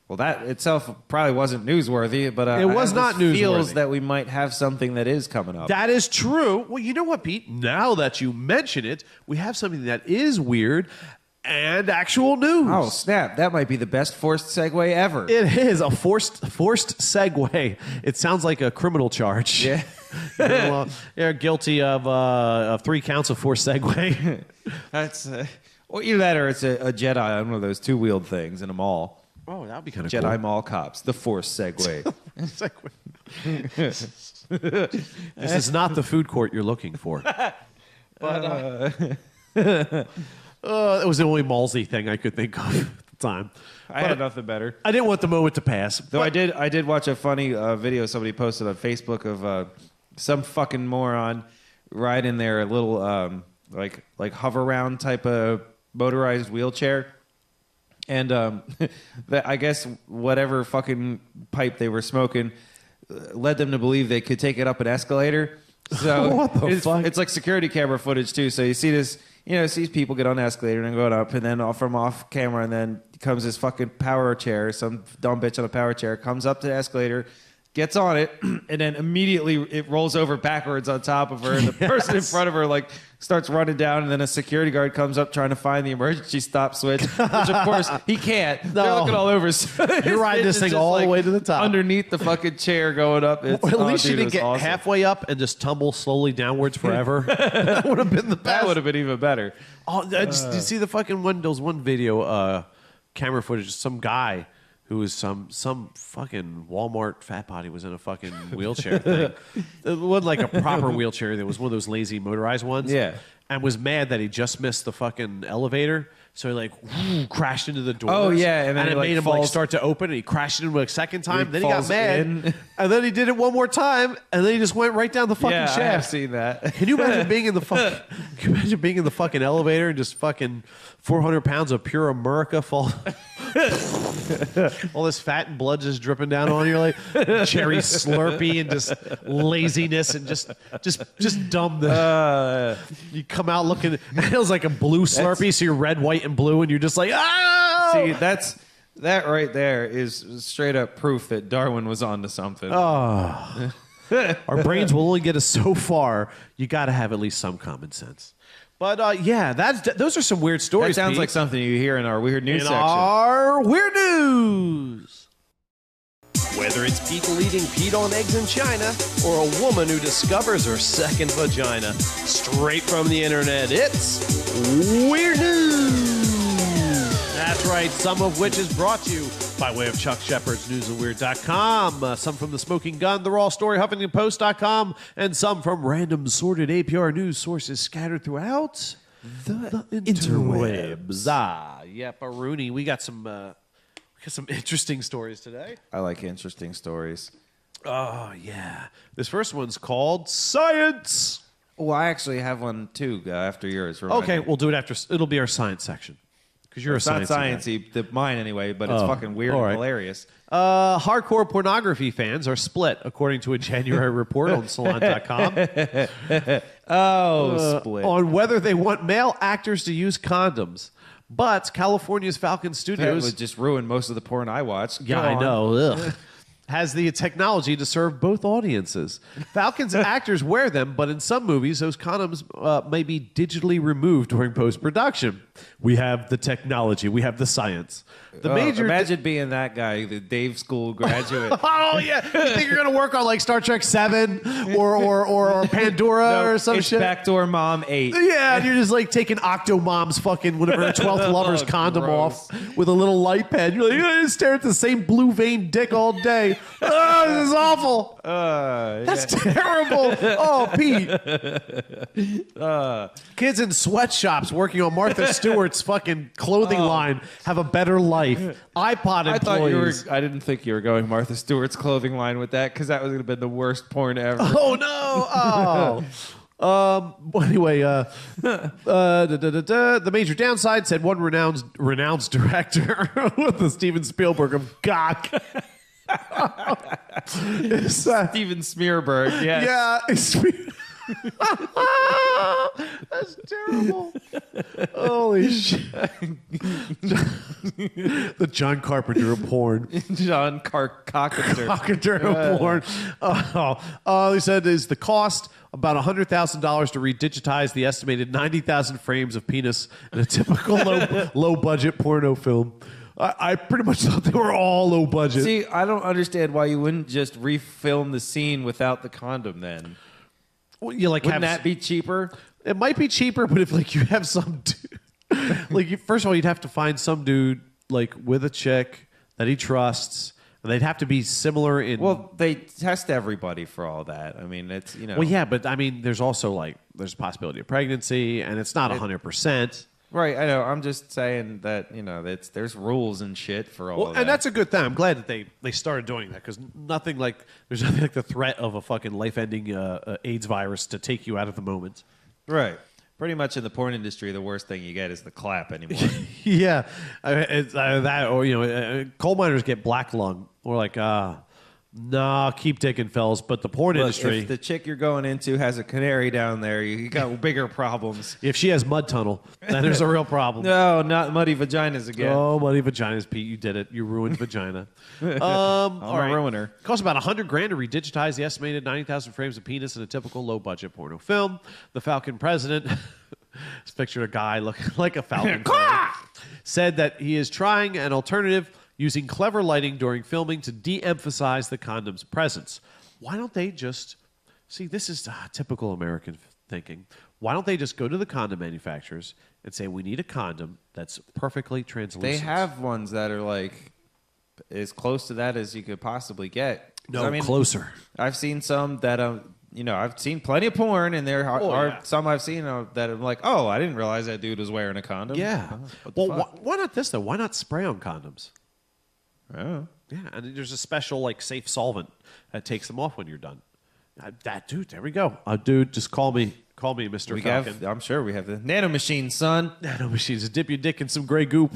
well, that itself probably wasn't newsworthy, but it was not newsworthy. Feels that we might have something that is coming up. That is true. Well, you know what, Pete? Now that you mention it, we have something that is weird and actual news. Oh, snap. That might be the best forced segue ever. It is a forced segue. It sounds like a criminal charge. Yeah. You're guilty of 3 counts of forced segue. That's well, either that or it's a Jedi on one of those 2-wheeled things in a mall. Oh, that would be kind of Jedi cool. Mall Cops, the Force Segway. This is not the food court you're looking for. But that was the only Malsey thing I could think of at the time. I had nothing better. I didn't want the moment to pass. Though I did watch a funny video somebody posted on Facebook of some fucking moron riding their little like hover round type of motorized wheelchair. And I guess whatever fucking pipe they were smoking led them to believe they could take it up an escalator. So What the fuck? It's like security camera footage too. So you see this, see people get on the escalator and going up, and then off camera, and then comes this fucking power chair. Some dumb bitch on a power chair comes up to the escalator, gets on it, and then immediately it rolls over backwards on top of her, and the person in front of her like starts running down, and then a security guard comes up trying to find the emergency stop switch, which of course he can't. They're looking all over. So You're riding this thing all the way to the top. Underneath the fucking chair going up. At least you didn't get halfway up and just tumble slowly downwards forever. That would have been the best. That would have been even better. Oh, did you see the fucking one? There was one video, camera footage. Some guy who was some fucking Walmart fat body was in a fucking wheelchair thing. It wasn't like a proper wheelchair. It was one of those lazy motorized ones. Yeah. And was mad that he just missed the fucking elevator. So he crashed into the door. Oh, yeah, and then it he, made him falls. start to open, and he crashed into it a second time. Then he got falls mad, in. and then he did it one more time, and then he just went right down the fucking Yeah, shaft. I have seen that. Can you imagine being in the fucking? Can you imagine being in the fucking elevator and just fucking 400 pounds of pure America fall? All this fat and blood just dripping down on you, like cherry Slurpee, and just laziness and just dumbness. You come out looking. It feels like a blue Slurpee, so you're red, white, and blue, and you're just like, ah. See, that right there is straight up proof that Darwin was onto something. Our brains will only get us so far. You got to have at least some common sense. But yeah, those are some weird stories. That sounds Pete. like something you hear in our weird news in section. our weird news. Whether it's people eating Pete on eggs in China or a woman who discovers her second vagina, straight from the internet, it's Weird News. That's right, some of which is brought to you by way of Chuck Shepard's newsandweird.com, some from The Smoking Gun, The Raw Story, HuffingtonPost.com, and some from random sorted APR news sources scattered throughout the interwebs. Rooney, we got some interesting stories today. I like interesting stories. Oh, yeah. This first one's called Science. Well, I actually have one too after yours. Okay, we'll do it after. It'll be our science section. Because you're It's a not sciencey guy. sciencey, mine anyway, but it's fucking weird all and right. hilarious. Hardcore pornography fans are split, according to a January report on Salon.com. Split. On whether they want male actors to use condoms. But California's Falcon That Studios... would just ruin most of the porn I watched. Yeah, Go I on. know. Ugh. Has the technology to serve both audiences. Falcon's actors wear them, but in some movies, those condoms may be digitally removed during post-production. We have the technology. We have the science. The major... Imagine being that guy, the Dave School graduate. Oh, yeah. You think you're going to work on, like, Star Trek 7 or Pandora or some it's shit? Backdoor Mom 8. Yeah, and you're just like taking Octomom's fucking whatever 12th lover's condom gross. off with a little light pen. You're like, I just stare at the same blue vein dick all day. Oh, this is awful. That's terrible. Oh, Pete. Kids in sweatshops working on Martha Stewart's fucking clothing line have a better life. iPod I thought employees. I didn't think you were going Martha Stewart's clothing line with that because that was going to have been the worst porn ever. Oh no! Oh. Anyway, the major downside said one renowned director with the Steven Spielberg of Gawk. Steven Smearberg, yes. Yeah, that's terrible. Holy shit! The John Carpenter of porn. John Carpenter. Carpenter of porn. He said is the cost about $100,000 to redigitize the estimated 90,000 frames of penis in a typical low budget porno film. I pretty much thought they were all low budget. See, I don't understand why you wouldn't just refilm the scene without the condom then. Well, you like Wouldn't that be cheaper? It might be cheaper, but if like you have some dude, first of all, you'd have to find some dude like with a chick that he trusts, and they'd have to be similar in. Well, they test everybody for all that. I mean, it's. Well, yeah, but I mean, there's also there's a possibility of pregnancy, and it's not 100%. Right, I know. I'm just saying that, there's rules and shit for all of that. And that's a good thing. I'm glad that they started doing that because there's nothing like the threat of a fucking life-ending AIDS virus to take you out of the moment. Right. Pretty much in the porn industry, the worst thing you get is the clap anymore. Yeah. It's that, or, coal miners get black lung. Or like, nah, keep digging, fellas. But the porn industry... If the chick you're going into has a canary down there, you got bigger problems. If she has mud tunnel, then there's a real problem. No, not muddy vaginas again. Oh, muddy vaginas, Pete. You did it. You ruined vagina. I'm a ruiner. Costs about $100,000 to redigitize the estimated 90,000 frames of penis in a typical low-budget porno film. The Falcon president... pictured a guy looking like a falcon. Said that he is trying an alternative using clever lighting during filming to de-emphasize the condom's presence. Why don't they just... See, this is typical American thinking. Why don't they just go to the condom manufacturers and say, we need a condom that's perfectly translucent? They have ones that are like as close to that as you could possibly get. No, closer. I've seen some that... I've seen plenty of porn, and there are some I've seen that I'm like, oh, I didn't realize that dude was wearing a condom. Yeah. Why not this, though? Why not spray on condoms? Oh. Yeah, and there's a special, safe solvent that takes them off when you're done. Dude, there we go. Dude, just call me. Call me, Mr. Falcon. I'm sure we have the nano machine, son. Nano machines. Dip your dick in some gray goop.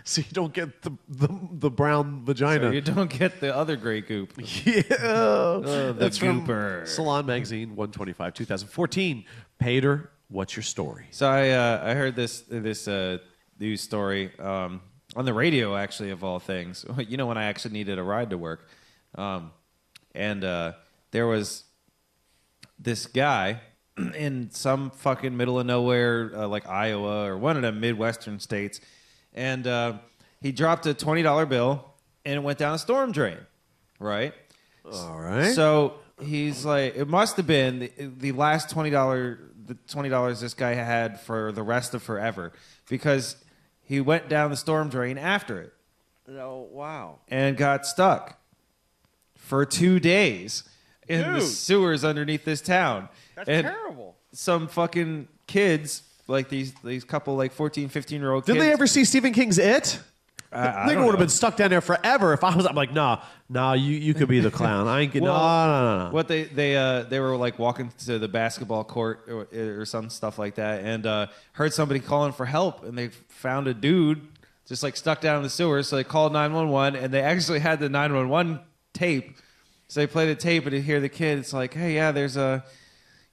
So you don't get the brown vagina. So you don't get the other gray goop. Yeah. The That's gooper. from Salon Magazine, 125, 2014. Pater, what's your story? So I heard this news story on the radio, actually, of all things. When I actually needed a ride to work. And there was this guy in some fucking middle of nowhere, like Iowa or one of the Midwestern states, and he dropped a $20 bill and it went down a storm drain, right? All right. So he's like, it must have been the last $20 this guy had for the rest of forever, because he went down the storm drain after it. Oh, wow. And got stuck for 2 days in the sewers underneath this town. That's and terrible. Some fucking kids, like these couple, 14, 15-year-old kids. Did they ever see Stephen King's It? I Nigga would have been stuck down there forever if I was. I'm like, nah, you could be the clown. I ain't getting. No. What they were walking to the basketball court or some stuff like that, and heard somebody calling for help, and they found a dude just stuck down in the sewers. So they called 911, and they actually had the 911 tape. So they played the tape, and you hear the kid. It's like, hey, yeah, there's a,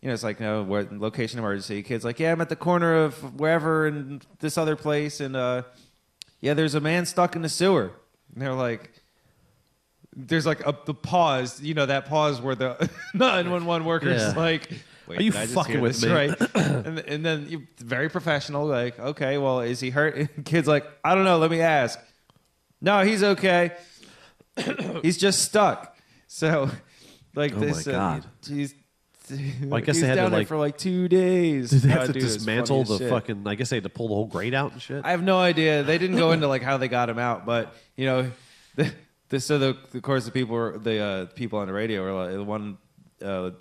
it's like, no, what location emergency. Kid's like, yeah, I'm at the corner of wherever and this other place, and yeah, there's a man stuck in the sewer. And they're like, there's the pause, that pause where the 911 worker's like, wait, are you did I just fucking hear with this me? right? and then you very professional, like, okay, well, is he hurt? And kid's like, I don't know, let me ask. No, he's okay. He's just stuck. So, this, my God. He's, I guess he's they had down to there for 2 days. Did they have to Dude, it's dismantle funny as the shit. fucking? I guess they had to pull the whole grate out and shit. I have no idea. They didn't go into how they got him out, but of course the people on the radio were like, one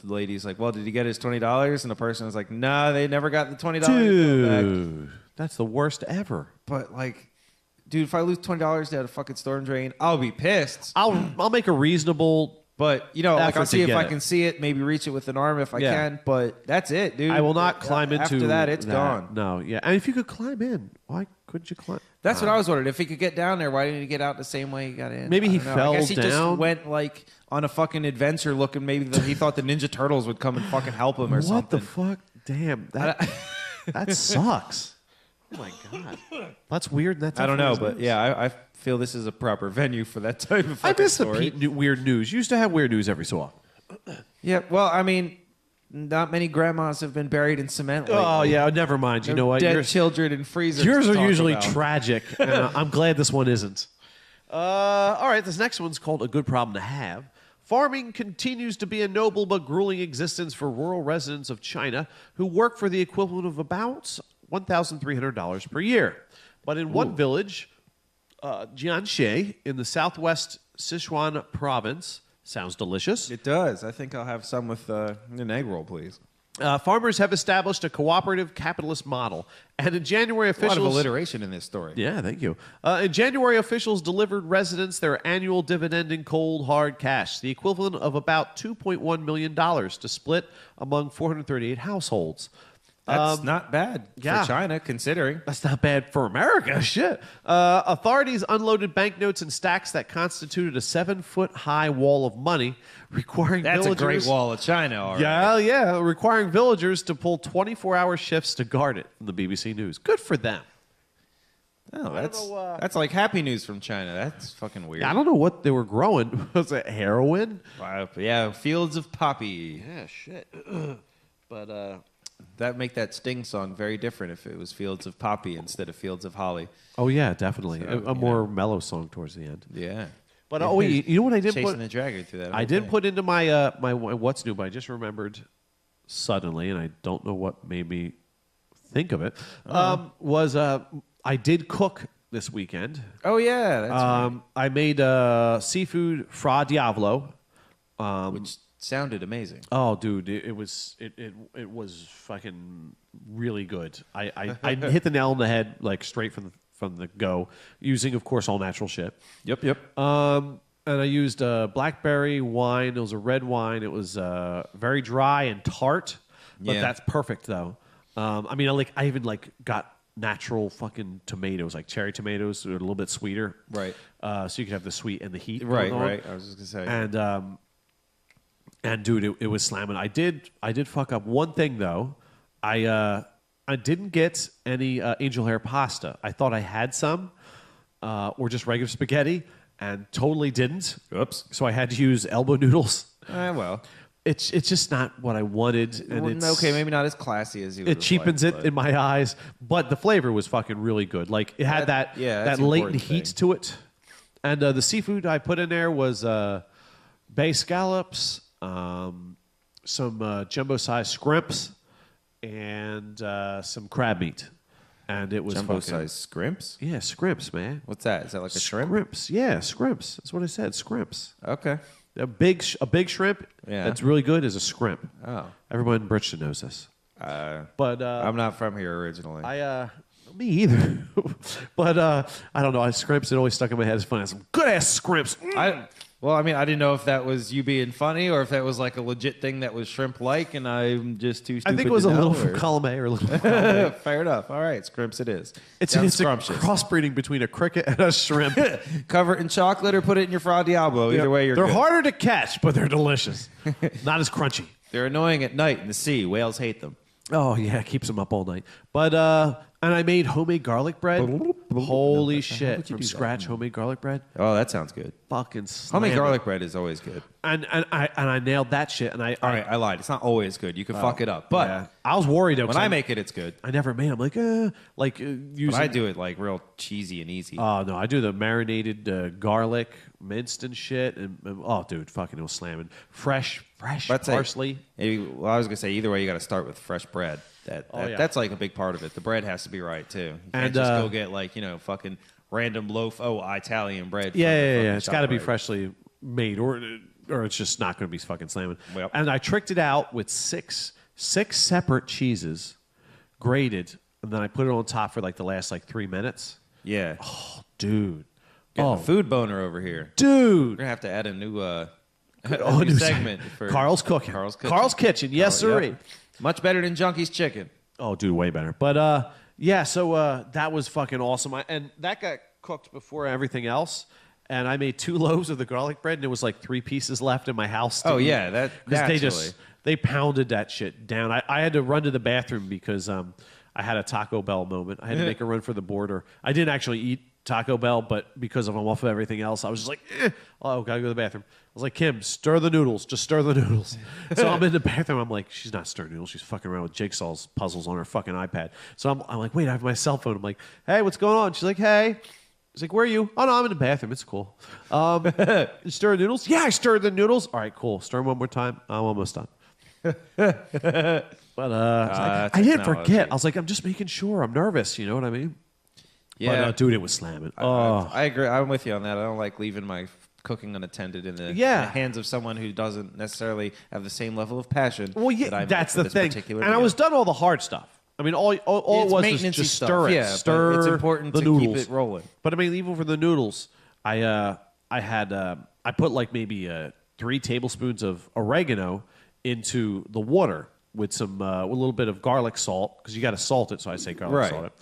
lady's like, well, did he get his $20? And the person was like, nah, they never got the $20 Dude, back. that's the worst ever. But dude, if I lose $20 down a fucking storm drain, I'll be pissed. I'll make a reasonable. But I'll see if I can see it, maybe reach it with an arm if I can. But that's it, dude. I will not climb into. After that, it's gone. No, yeah. And if you could climb in, why couldn't you climb? That's what I was wondering. If he could get down there, why didn't he get out the same way he got in? Maybe he I don't know. fell I guess he down. just went on a fucking adventure looking. Maybe he thought the Ninja Turtles would come and fucking help him or something. What the fuck? Damn, that sucks. Oh my God, that's weird. That's I don't know, but yeah, I feel this is a proper venue for that type of fucking I miss story. the weird news. You used to have weird news every so often. Yeah, well, I mean, not many grandmas have been buried in cement lately. Oh yeah, never mind. You know what? Dead children in freezers. Yours to are talk usually about. tragic. And I'm glad this one isn't. All right, this next one's called A Good Problem to Have. Farming continues to be a noble but grueling existence for rural residents of China who work for the equivalent of about $1,300 per year. But in one village, Jianshe, in the southwest Sichuan province, sounds delicious. It does. I think I'll have some with an egg roll, please. Farmers have established a cooperative capitalist model, and in January, A lot officials of alliteration in this story. Yeah, thank you. In January, officials delivered residents their annual dividend in cold, hard cash, the equivalent of about $2.1 million to split among 438 households. That's not bad yeah. for China, considering. That's not bad for America. Shit. Authorities unloaded banknotes in stacks that constituted a 7-foot-high wall of money, requiring That's villagers... a great wall of China, all right. Yeah, requiring villagers to pull 24-hour shifts to guard it, from the BBC News. Good for them. Oh, don't know, that's like happy news from China. That's fucking weird. I don't know what they were growing. Was it heroin? Wow, yeah, fields of poppy. Yeah, shit. But, That make that Sting song very different if it was Fields of Poppy instead of Fields of Holly. oh, yeah, definitely. So, a more mellow song towards the end. Yeah. But, oh, wait, you know what I did Chasing put? the dragon through that. I did put into my my what's new, but I just remembered suddenly, and I don't know what made me think of it. Was I did cook this weekend. Oh yeah, that's right. I made seafood fra Diablo. Which sounded amazing. Oh, dude, it was fucking really good. I hit the nail on the head like straight from the go, using of course all natural shit. Yep. And I used blackberry wine. It was a red wine. It was very dry and tart, but Yeah. that's perfect though. I mean, I even got natural fucking tomatoes, like cherry tomatoes, they're a little bit sweeter, Right. So you could have the sweet and the heat. Right. going on. Right. I was just gonna say. And dude, it was slamming. I did fuck up one thing though. I didn't get any angel hair pasta. I thought I had some, or just regular spaghetti, and totally didn't. Oops. So I had to use elbow noodles. Well. It's just not what I wanted, and it's Okay, maybe not as classy as you. It cheapens it in my eyes, but the flavor was fucking really good. Like it had That's that an latent important heat thing. to it, and the seafood I put in there was bay scallops, some jumbo-sized scrimps, and some crab meat, and it was Jumbo-sized scrimps. Yeah, scrimps, man. What's that? Is that like a shrimp? Scrimps, yeah, scrimps. That's what I said. Scrimps. Okay. A big shrimp Yeah. that's really good is a scrimp. Oh. Everyone in Bridgeton knows this. But I'm not from here originally. me either. But I don't know. Scrimps, it always stuck in my head as funny. Some good ass scrimps. Well, I mean, I didn't know if that was you being funny or if that was like a legit thing that was shrimp-like, and I'm just too stupid. I think it was to a know, little or- from column A or a little from column B. Fair enough. All right, scrimps it is. It's Sounds a scrumptious. crossbreeding between a cricket and a shrimp. Cover it in chocolate or put it in your Fra Diablo. Either way, you're They're good. harder to catch, but they're delicious. Not as crunchy. They're annoying at night in the sea. Whales hate them. Oh, yeah, it keeps them up all night. But, and I made homemade garlic bread. Holy shit. From scratch, homemade garlic bread. Oh, that sounds good. Fucking Homemade slam garlic bread is always good. it. And I nailed that shit. And All right, I lied. It's not always good. You can fuck it up. But yeah. I was worried, though. when 'cause I make it, it's good. I never made. I'm like, using. But I do it like real cheesy and easy. Oh no, I do the marinated garlic, minced and shit, and oh, dude, fucking it was slamming. Fresh That's parsley. I was gonna say either way, you got to start with fresh bread. Yeah. That's like a big part of it. The bread has to be right too. You can't And, just go get like fucking random loaf. Oh, Italian bread. Yeah. from It's got to be ShopRite. freshly made, or it's just not going to be fucking slamming. Yep. And I tricked it out with six separate cheeses, grated, and then I put it on top for like the last 3 minutes. Yeah. Dude, Getting a food boner over here. dude. We're gonna have to add a new Oh, new segment for Carl's Cooking. Carl's Kitchen. Yes, sir. Yep. Much better than Junkie's Chicken. Oh, dude, way better. But yeah, so that was fucking awesome. And that got cooked before everything else. And I made 2 loaves of the garlic bread, and it was like 3 pieces left in my house. Oh, yeah, that 'cause they pounded that shit down. I had to run to the bathroom because I had a Taco Bell moment. I had to make a run for the border. I didn't actually eat Taco Bell, but because I'm off of everything else, I was just like, oh, gotta go to the bathroom. I was like, Kim, stir the noodles. Just stir the noodles. So I'm in the bathroom. I'm like, she's not stirring noodles. She's fucking around with jigsaws, puzzles on her fucking iPad. So I'm like, wait, I have my cell phone. I'm like, hey, what's going on? She's like, hey. She's like, where are you? Oh, no, I'm in the bathroom. It's cool. You stir the noodles? Yeah, I stirred the noodles. All right, cool. Stir them one more time. I'm almost done. But I didn't forget. I was like, I'm just making sure. I'm nervous. You know what I mean? Yeah, But, dude, it was slamming. I agree. I'm with you on that. I don't like leaving my cooking unattended in the hands of someone who doesn't necessarily have the same level of passion. Well, yeah, that I that's for the this thing. particular And I meal. was done all the hard stuff. I mean, all it was maintenance just stuff. stir it. Yeah, Stir but it's important the to noodles. keep it rolling. But I mean, even for the noodles, I put like maybe 3 tablespoons of oregano into the water with some with a little bit of garlic salt, because you got to salt it. So I say garlic salt it,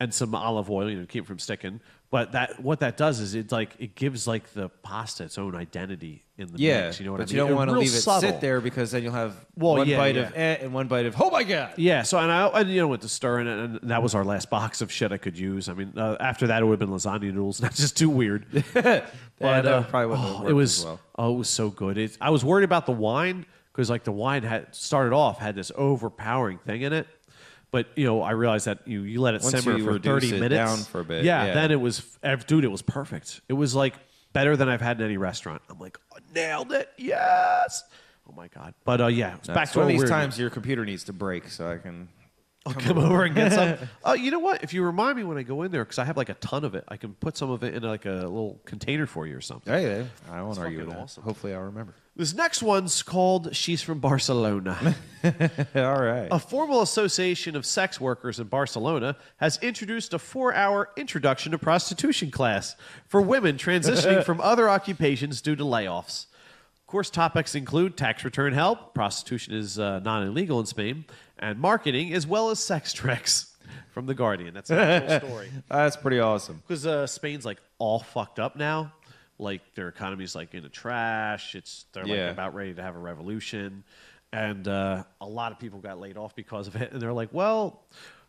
and some olive oil, to keep it from sticking. But what that does is it gives like the pasta its own identity in the mix. You know what I mean? But you don't want to leave it subtle. sit there, because then you'll have one bite of and one bite of oh my god. Yeah. So and I went to stir in it, and that was our last box of shit I could use. I mean, after that it would have been lasagna noodles. That's just too weird. But that probably wouldn't have worked it was as well. it was so good. I was worried about the wine, because like the wine had this overpowering thing in it. But I realized that you let it Once simmer you for reduce 30 it minutes down for a bit, Yeah, yeah. then it was perfect. It was like better than I've had in any restaurant. I'm like, oh, nailed it, yes. Oh my god. But it's back to one of these weird- times your computer needs to break so I can. I'll come over and get some. You know what? If you remind me when I go in there, because I have like a ton of it, I can put some of it in like a little container for you or something. Hey, I won't argue with fucking that. awesome. Hopefully, I'll remember. This next one's called She's from Barcelona. All right. A formal association of sex workers in Barcelona has introduced a 4-hour introduction to prostitution class for women transitioning from other occupations due to layoffs. Course topics include tax return help, prostitution is not illegal in Spain, and marketing, as well as sex tricks. From The Guardian. That's an actual story. That's pretty awesome. Because Spain's like all fucked up now. Like their economy's like in the trash. They're like about ready to have a revolution. And a lot of people got laid off because of it. And they're like, well,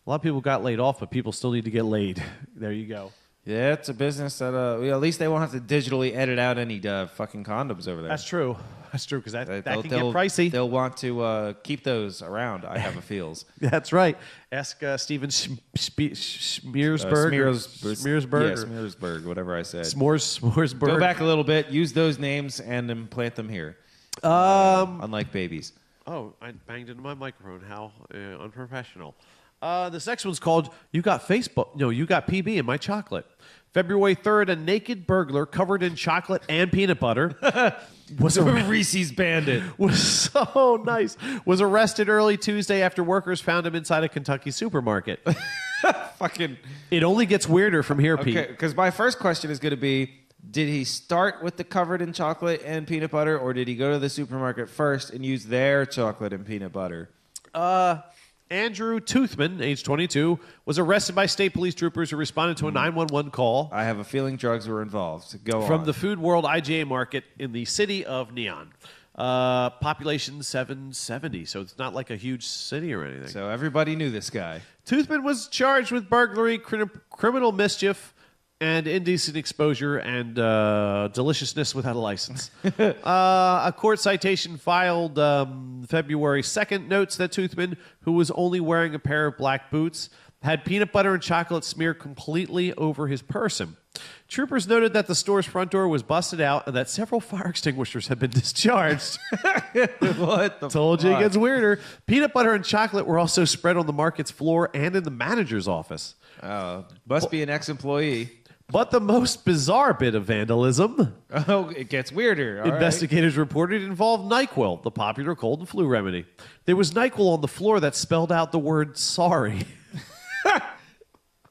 a lot of people got laid off, but people still need to get laid. There you go. Yeah, it's a business that at least they won't have to digitally edit out any fucking condoms over there. That's true. That's true, because that can get they'll- pricey. They'll want to keep those around, I have a feels. That's right. Ask Steven Smearsberg. Smearsberg. Yeah, Smearsberg, whatever I said. Smoresberg. Go back a little bit, use those names, and implant them here. Unlike babies. Oh, I banged into my microphone. How unprofessional. This next one's called You Got Facebook. No, You Got PB in My Chocolate. February 3rd, a naked burglar covered in chocolate and peanut butter was Reese's Bandit. was so nice. Was arrested early Tuesday after workers found him inside a Kentucky supermarket. Fucking. It only gets weirder from here, Okay, Pete. because my first question is going to be, did he start with the covered in chocolate and peanut butter, or did he go to the supermarket first and use their chocolate and peanut butter? Andrew Toothman, age 22, was arrested by state police troopers who responded to a 911 call I have a feeling drugs were involved. Go on. from the Food World IGA market in the city of Neon. Population 770, so it's not like a huge city or anything. So everybody knew this guy. Toothman was charged with burglary, criminal mischief, and indecent exposure and deliciousness without a license. A court citation filed February 2nd notes that Toothman, who was only wearing a pair of black boots, had peanut butter and chocolate smeared completely over his person. Troopers noted that the store's front door was busted out and that several fire extinguishers had been discharged. What the Told you it fuck? gets weirder. Peanut butter and chocolate were also spread on the market's floor and in the manager's office. Must be an ex-employee. But the most bizarre bit of vandalism, Oh, it gets weirder. All right. investigators reported, involved NyQuil, the popular cold and flu remedy. There was NyQuil on the floor that spelled out the word sorry.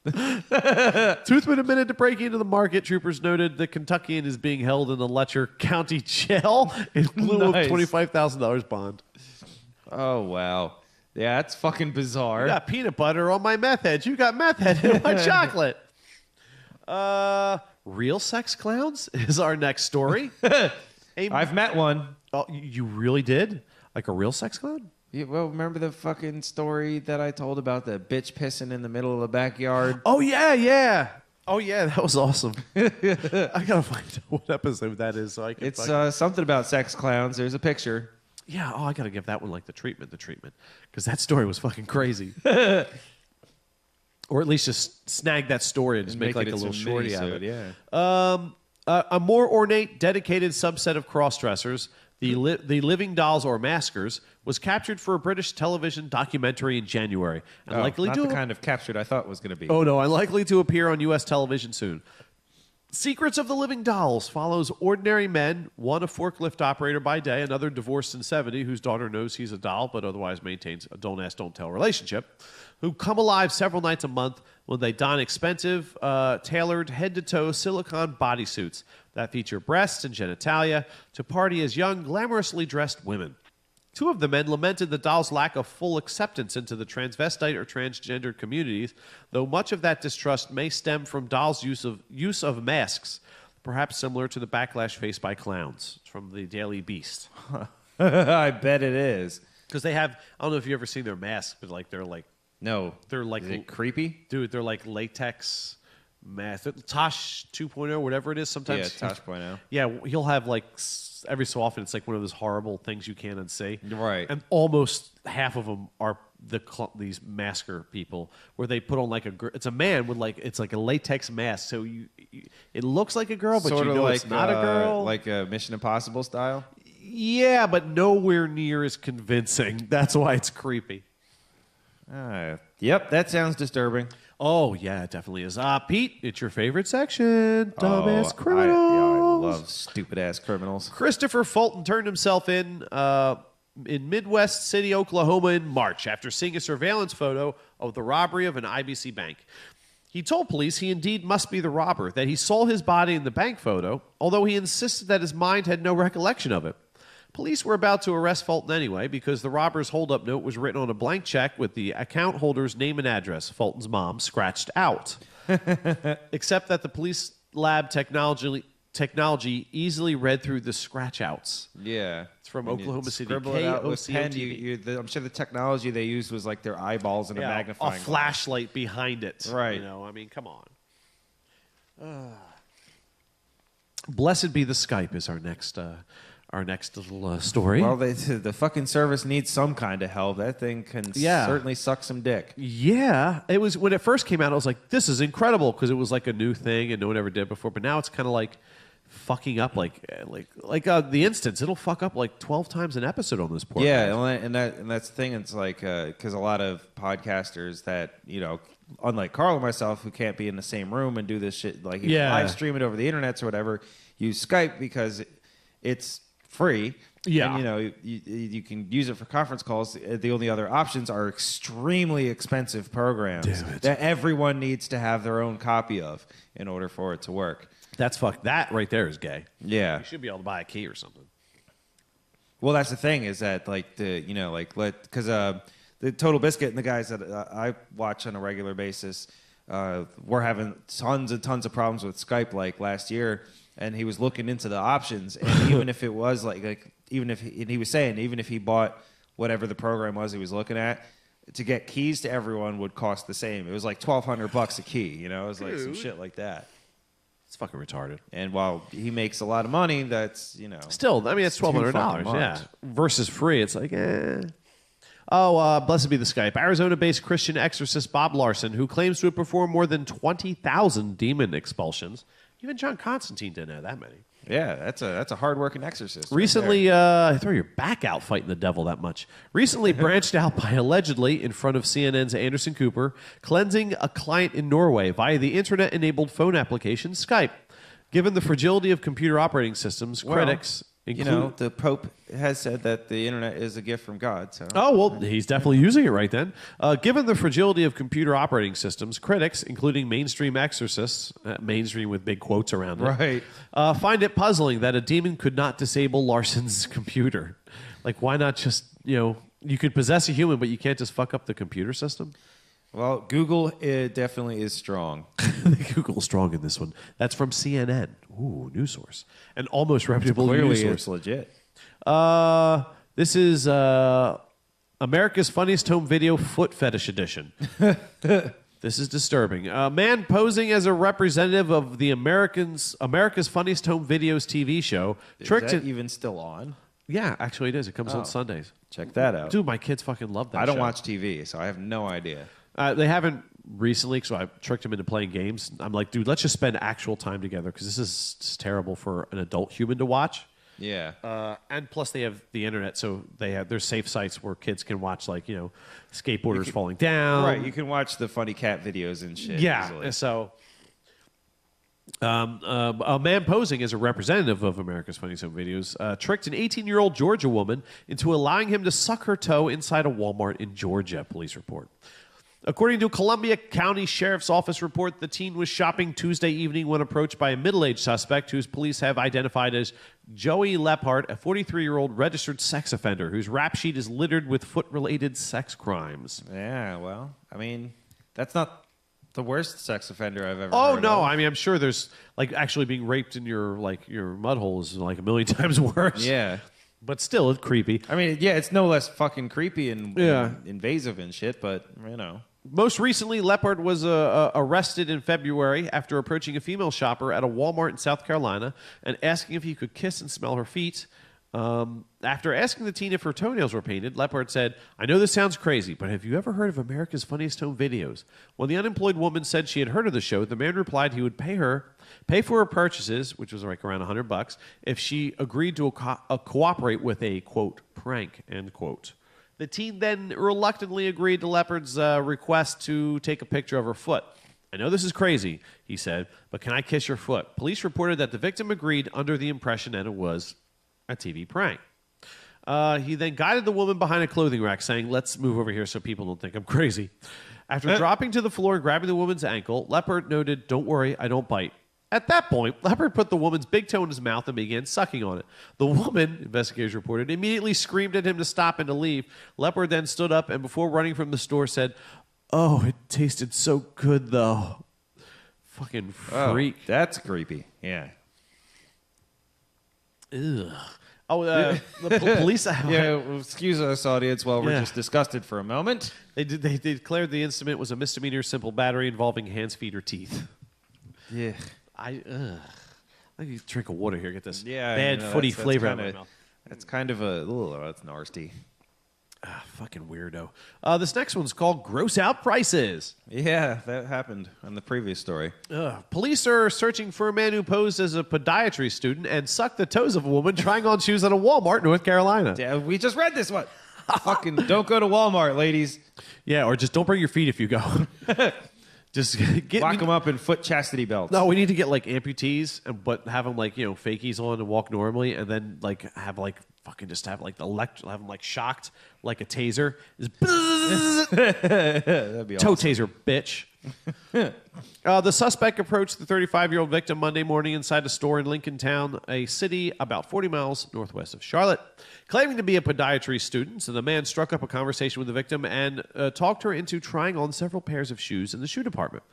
Toothman admitted to breaking into the market. Troopers noted the Kentuckian is being held in the Letcher County Jail in lieu Nice. of $25,000 bond. Oh, wow. Yeah, that's fucking bizarre. You got peanut butter on my meth head. You got meth head in my chocolate. Real sex clowns is our next story. I've met one. Oh, you really did? Like a real sex clown? Yeah, well, remember the fucking story that I told about the bitch pissing in the middle of the backyard? Oh, yeah. Oh, yeah, that was awesome. I gotta find out what episode that is so I can. It's something about sex clowns. There's a picture. Yeah. Oh, I gotta give that one like the treatment, because that story was fucking crazy. Or at least just snag that story and just make like it a little into shorty out of it. minisode, Yeah. A more ornate, dedicated subset of cross-dressers, the living dolls or maskers, was captured for a British television documentary in January. And likely not to the kind of captured I thought it was going to be. Oh, no, unlikely to appear on U.S. television soon. Secrets of the Living Dolls follows ordinary men, one a forklift operator by day, another divorced in 70 whose daughter knows he's a doll but otherwise maintains a don't ask, don't tell relationship, who come alive several nights a month when they don expensive, tailored head-to-toe silicone bodysuits that feature breasts and genitalia to party as young, glamorously dressed women. Two of the men lamented the dolls' lack of full acceptance into the transvestite or transgender communities, though much of that distrust may stem from dolls' use of masks, perhaps similar to the backlash faced by clowns. It's from the Daily Beast. I bet it is. Because they have, I don't know if you've ever seen their masks, but like they're like Is it creepy? Dude, they're like latex masks. Tosh 2.0, whatever it is. Sometimes, Yeah, Tosh.0. yeah, he'll have like every so often. It's like one of those horrible things you can't unsee. Right. And almost half of them are these masker people, where they put on like it's a man with like it's like a latex mask, so it looks like a girl, but Sort you of know like it's not a girl. like a Mission Impossible style. Yeah, but nowhere near as convincing. That's why it's creepy. Yep, that sounds disturbing. Oh, yeah, it definitely is. Pete, it's your favorite section. Dumbass criminals. I love stupid-ass criminals. Christopher Fulton turned himself in Midwest City, Oklahoma in March after seeing a surveillance photo of the robbery of an IBC bank. He told police he indeed must be the robber, that he saw his body in the bank photo, although he insisted that his mind had no recollection of it. Police were about to arrest Fulton anyway because the robber's holdup note was written on a blank check with the account holder's name and address, Fulton's mom, scratched out. Except that the police lab technology easily read through the scratch-outs. Yeah. It's from When you Oklahoma City, scribble it out with pen, KOCOTV. I'm sure the technology they used was like their eyeballs and a magnifying a glass. flashlight behind it. Right. You know, I mean, come on. Blessed be the Skype is our next little story. Well, the fucking service needs some kind of help. That thing can certainly suck some dick. Yeah, it was when it first came out. I was like, "This is incredible" because it was like a new thing and no one ever did before. But now it's kind of like fucking up, like the instance. It'll fuck up like 12 times an episode on this poor. Yeah, and that's the thing. It's like because a lot of podcasters that unlike Carl and myself, who can't be in the same room and do this shit, like live stream it over the internet or whatever, use Skype because it's free. Yeah. And, you can use it for conference calls. The only other options are extremely expensive programs that everyone needs to have their own copy of in order for it to work. That right there is gay. Yeah. You should be able to buy a key or something. Well, that's the thing is that because the Total Biscuit and the guys that I watch on a regular basis were having tons and tons of problems with Skype like last year, and he was looking into the options, and even if it was even if he bought whatever the program was he was looking at, to get keys to everyone would cost the same. It was like $1,200 a key, it was like some shit like that. It's fucking retarded. And while he makes a lot of money, that's still, I mean, it's $1,200. Yeah, versus free, it's like blessed be the Skype. Arizona-based Christian exorcist Bob Larson, who claims to have performed more than 20,000 demon expulsions. Even John Constantine didn't know that many. Yeah, that's a hard-working exorcist. Recently, throw your back out fighting the devil that much. Recently branched out by allegedly, in front of CNN's Anderson Cooper, cleansing a client in Norway via the internet-enabled phone application Skype. Given the fragility of computer operating systems, critics include... the Pope has said that the internet is a gift from God. So. Oh, well, he's definitely using it right then. Given the fragility of computer operating systems, critics, including mainstream exorcists, mainstream with big quotes around it, find it puzzling that a demon could not disable Larson's computer. Like, why not just, you could possess a human, but you can't just fuck up the computer system? Well, Google definitely is strong. Google's strong in this one. That's from CNN. Ooh, news source. An almost reputable news source. It's legit. This is America's Funniest Home Video Foot Fetish Edition. This is disturbing. A man posing as a representative of the America's Funniest Home Videos TV show. Is that even still on? Yeah, actually it is. It comes on Sundays. Check that out. Dude, my kids fucking love that I don't show. watch TV, so I have no idea. They haven't recently, so I tricked him into playing games. I'm like, dude, let's just spend actual time together because this is just terrible for an adult human to watch. Yeah. And plus they have the internet, so there's safe sites where kids can watch, like, skateboarders falling down. Right, you can watch the funny cat videos and shit. Yeah, easily. so A man posing as a representative of America's Funniest Home Videos tricked an 18-year-old Georgia woman into allowing him to suck her toe inside a Walmart in Georgia, police report. According to a Columbia County Sheriff's Office report, the teen was shopping Tuesday evening when approached by a middle-aged suspect whose police have identified as Joey Leppard, a 43-year-old registered sex offender whose rap sheet is littered with foot-related sex crimes. Yeah, well, I mean, that's not the worst sex offender I've ever Oh heard no! of. I mean, I'm sure there's like actually being raped in your mud hole is like a million times worse. Yeah. But still, it's creepy. I mean, yeah, it's no less fucking creepy and invasive and shit, but, you know. Most recently, Leppard was arrested in February after approaching a female shopper at a Walmart in South Carolina and asking if he could kiss and smell her feet. After asking the teen if her toenails were painted, Leppard said, "I know this sounds crazy, but have you ever heard of America's Funniest Home Videos?" When the unemployed woman said she had heard of the show, the man replied he would pay for her purchases, which was like around $100, if she agreed to cooperate with a, quote, prank, end quote. The teen then reluctantly agreed to Leppard's request to take a picture of her foot. "I know this is crazy," he said, "but can I kiss your foot?" Police reported that the victim agreed under the impression that it was a TV prank. He then guided the woman behind a clothing rack, saying, "Let's move over here so people don't think I'm crazy." After dropping to the floor and grabbing the woman's ankle, Leppard noted, "Don't worry, I don't bite." At that point, Leppard put the woman's big toe in his mouth and began sucking on it. The woman, investigators reported, immediately screamed at him to stop and to leave. Leppard then stood up and before running from the store said, "Oh, it tasted so good, though." Fucking freak. Oh, that's creepy. Yeah. Ugh. Oh, the police. Yeah, excuse us, audience, while we're just disgusted for a moment. They declared the incident was a misdemeanor, simple battery involving hands, feet, or teeth. Yeah. I need a drink of water here. Get this Yeah, bad footy flavor out of my mouth. That's kind of a, that's nasty. Fucking weirdo. This next one's called Gross Out Prices. Yeah, that happened on the previous story. Police are searching for a man who posed as a podiatry student and sucked the toes of a woman trying on shoes at a Walmart, North Carolina. Yeah, we just read this one. Fucking don't go to Walmart, ladies. Yeah, or just don't bring your feet if you go. Just lock them up in foot chastity belts. No, we need to get like amputees, but have them like fakies on and walk normally, and then like have like fucking just have like have them like shocked like a taser. That'd be toe awesome. taser, bitch. The suspect approached the 35-year-old victim Monday morning inside a store in Lincoln Town, a city about 40 miles northwest of Charlotte, claiming to be a podiatry student. So the man struck up a conversation with the victim and talked her into trying on several pairs of shoes in the shoe department.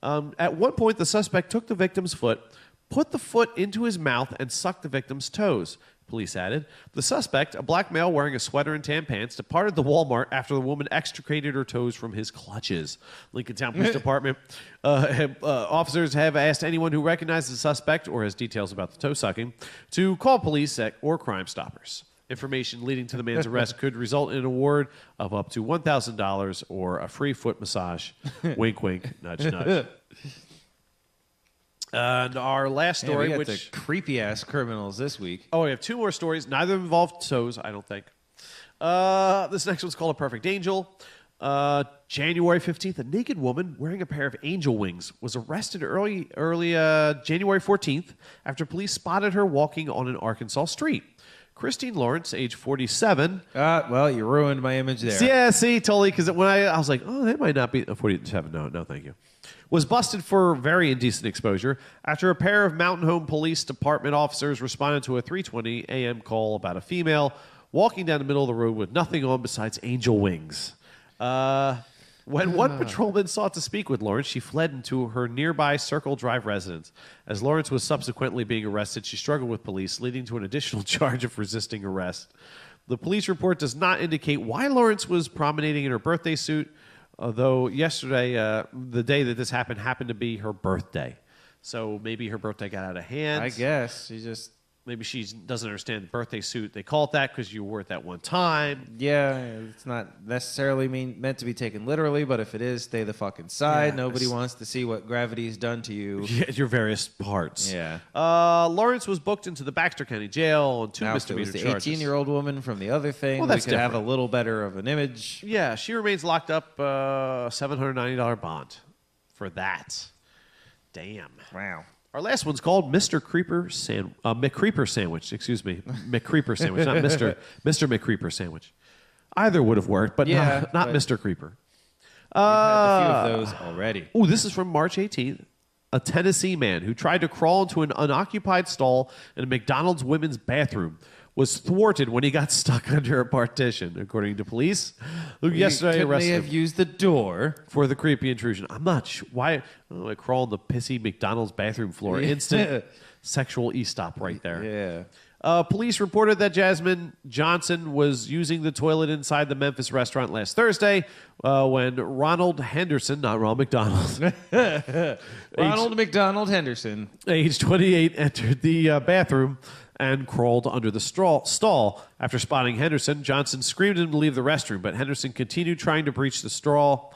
At one point, the suspect took the victim's foot, put the foot into his mouth, and sucked the victim's toes. Police added. The suspect, a black male wearing a sweater and tan pants, departed the Walmart after the woman extricated her toes from his clutches. Lincoln Town Police Department officers have asked anyone who recognizes the suspect or has details about the toe sucking to call police or Crime Stoppers. Information leading to the man's arrest could result in an award of up to $1,000 or a free foot massage. Wink, wink, nudge, nudge. And our last story, we got which the creepy ass criminals this week. we have two more stories. Neither involved toes, I don't think. This next one's called A Perfect Angel. January 15th, a naked woman wearing a pair of angel wings was arrested early January 14th after police spotted her walking on an Arkansas street. Christine Lawrence, age 47. Well, you ruined my image there. Yeah, see, totally. Because when I was like, oh, that might not be 47. No, thank you. Was busted for very indecent exposure after a pair of Mountain Home Police Department officers responded to a 3:20 a.m. call about a female walking down the middle of the road with nothing on besides angel wings. When one patrolman sought to speak with Lawrence, she fled into her nearby Circle Drive residence. As Lawrence was subsequently being arrested, she struggled with police, leading to an additional charge of resisting arrest. The police report does not indicate why Lawrence was promenading in her birthday suit, although yesterday, the day that this happened to be her birthday. So maybe her birthday got out of hand. I guess she just Maybe she doesn't understand the birthday suit. They call it that because you wore it that one time. Yeah, it's not necessarily meant to be taken literally, but if it is, stay the fuck inside. Yeah, Nobody wants to see what gravity's done to you. Yeah, your various parts. Yeah. Lawrence was booked into the Baxter County Jail on two Now, if it misdemeanor was the charges. 18-year-old woman from the other thing, Well, we that's could have a different. little better of an image. Yeah, she remains locked up, $790 bond for that. Damn. Wow. Our last one's called Mr. McCreeper Sandwich. Excuse me. McCreeper Sandwich, not Mr. McCreeper Sandwich. Either would have worked, but not Mr. Creeper. We've had a few of those already. Oh, this is from March 18th. A Tennessee man who tried to crawl into an unoccupied stall in a McDonald's women's bathroom was thwarted when he got stuck under a partition, according to police, who yesterday arrested him have used the door for the creepy intrusion. I'm not sure why. I crawl on the pissy McDonald's bathroom floor. Instant sexual e-stop right there. Yeah. Police reported that Jasmine Johnson was using the toilet inside the Memphis restaurant last Thursday when Ronald Henderson, not Ronald McDonald, Ronald McDonald Henderson, age 28, entered the bathroom and crawled under the stall. After spotting Henderson, Johnson screamed at him to leave the restroom, but Henderson continued trying to breach the stall,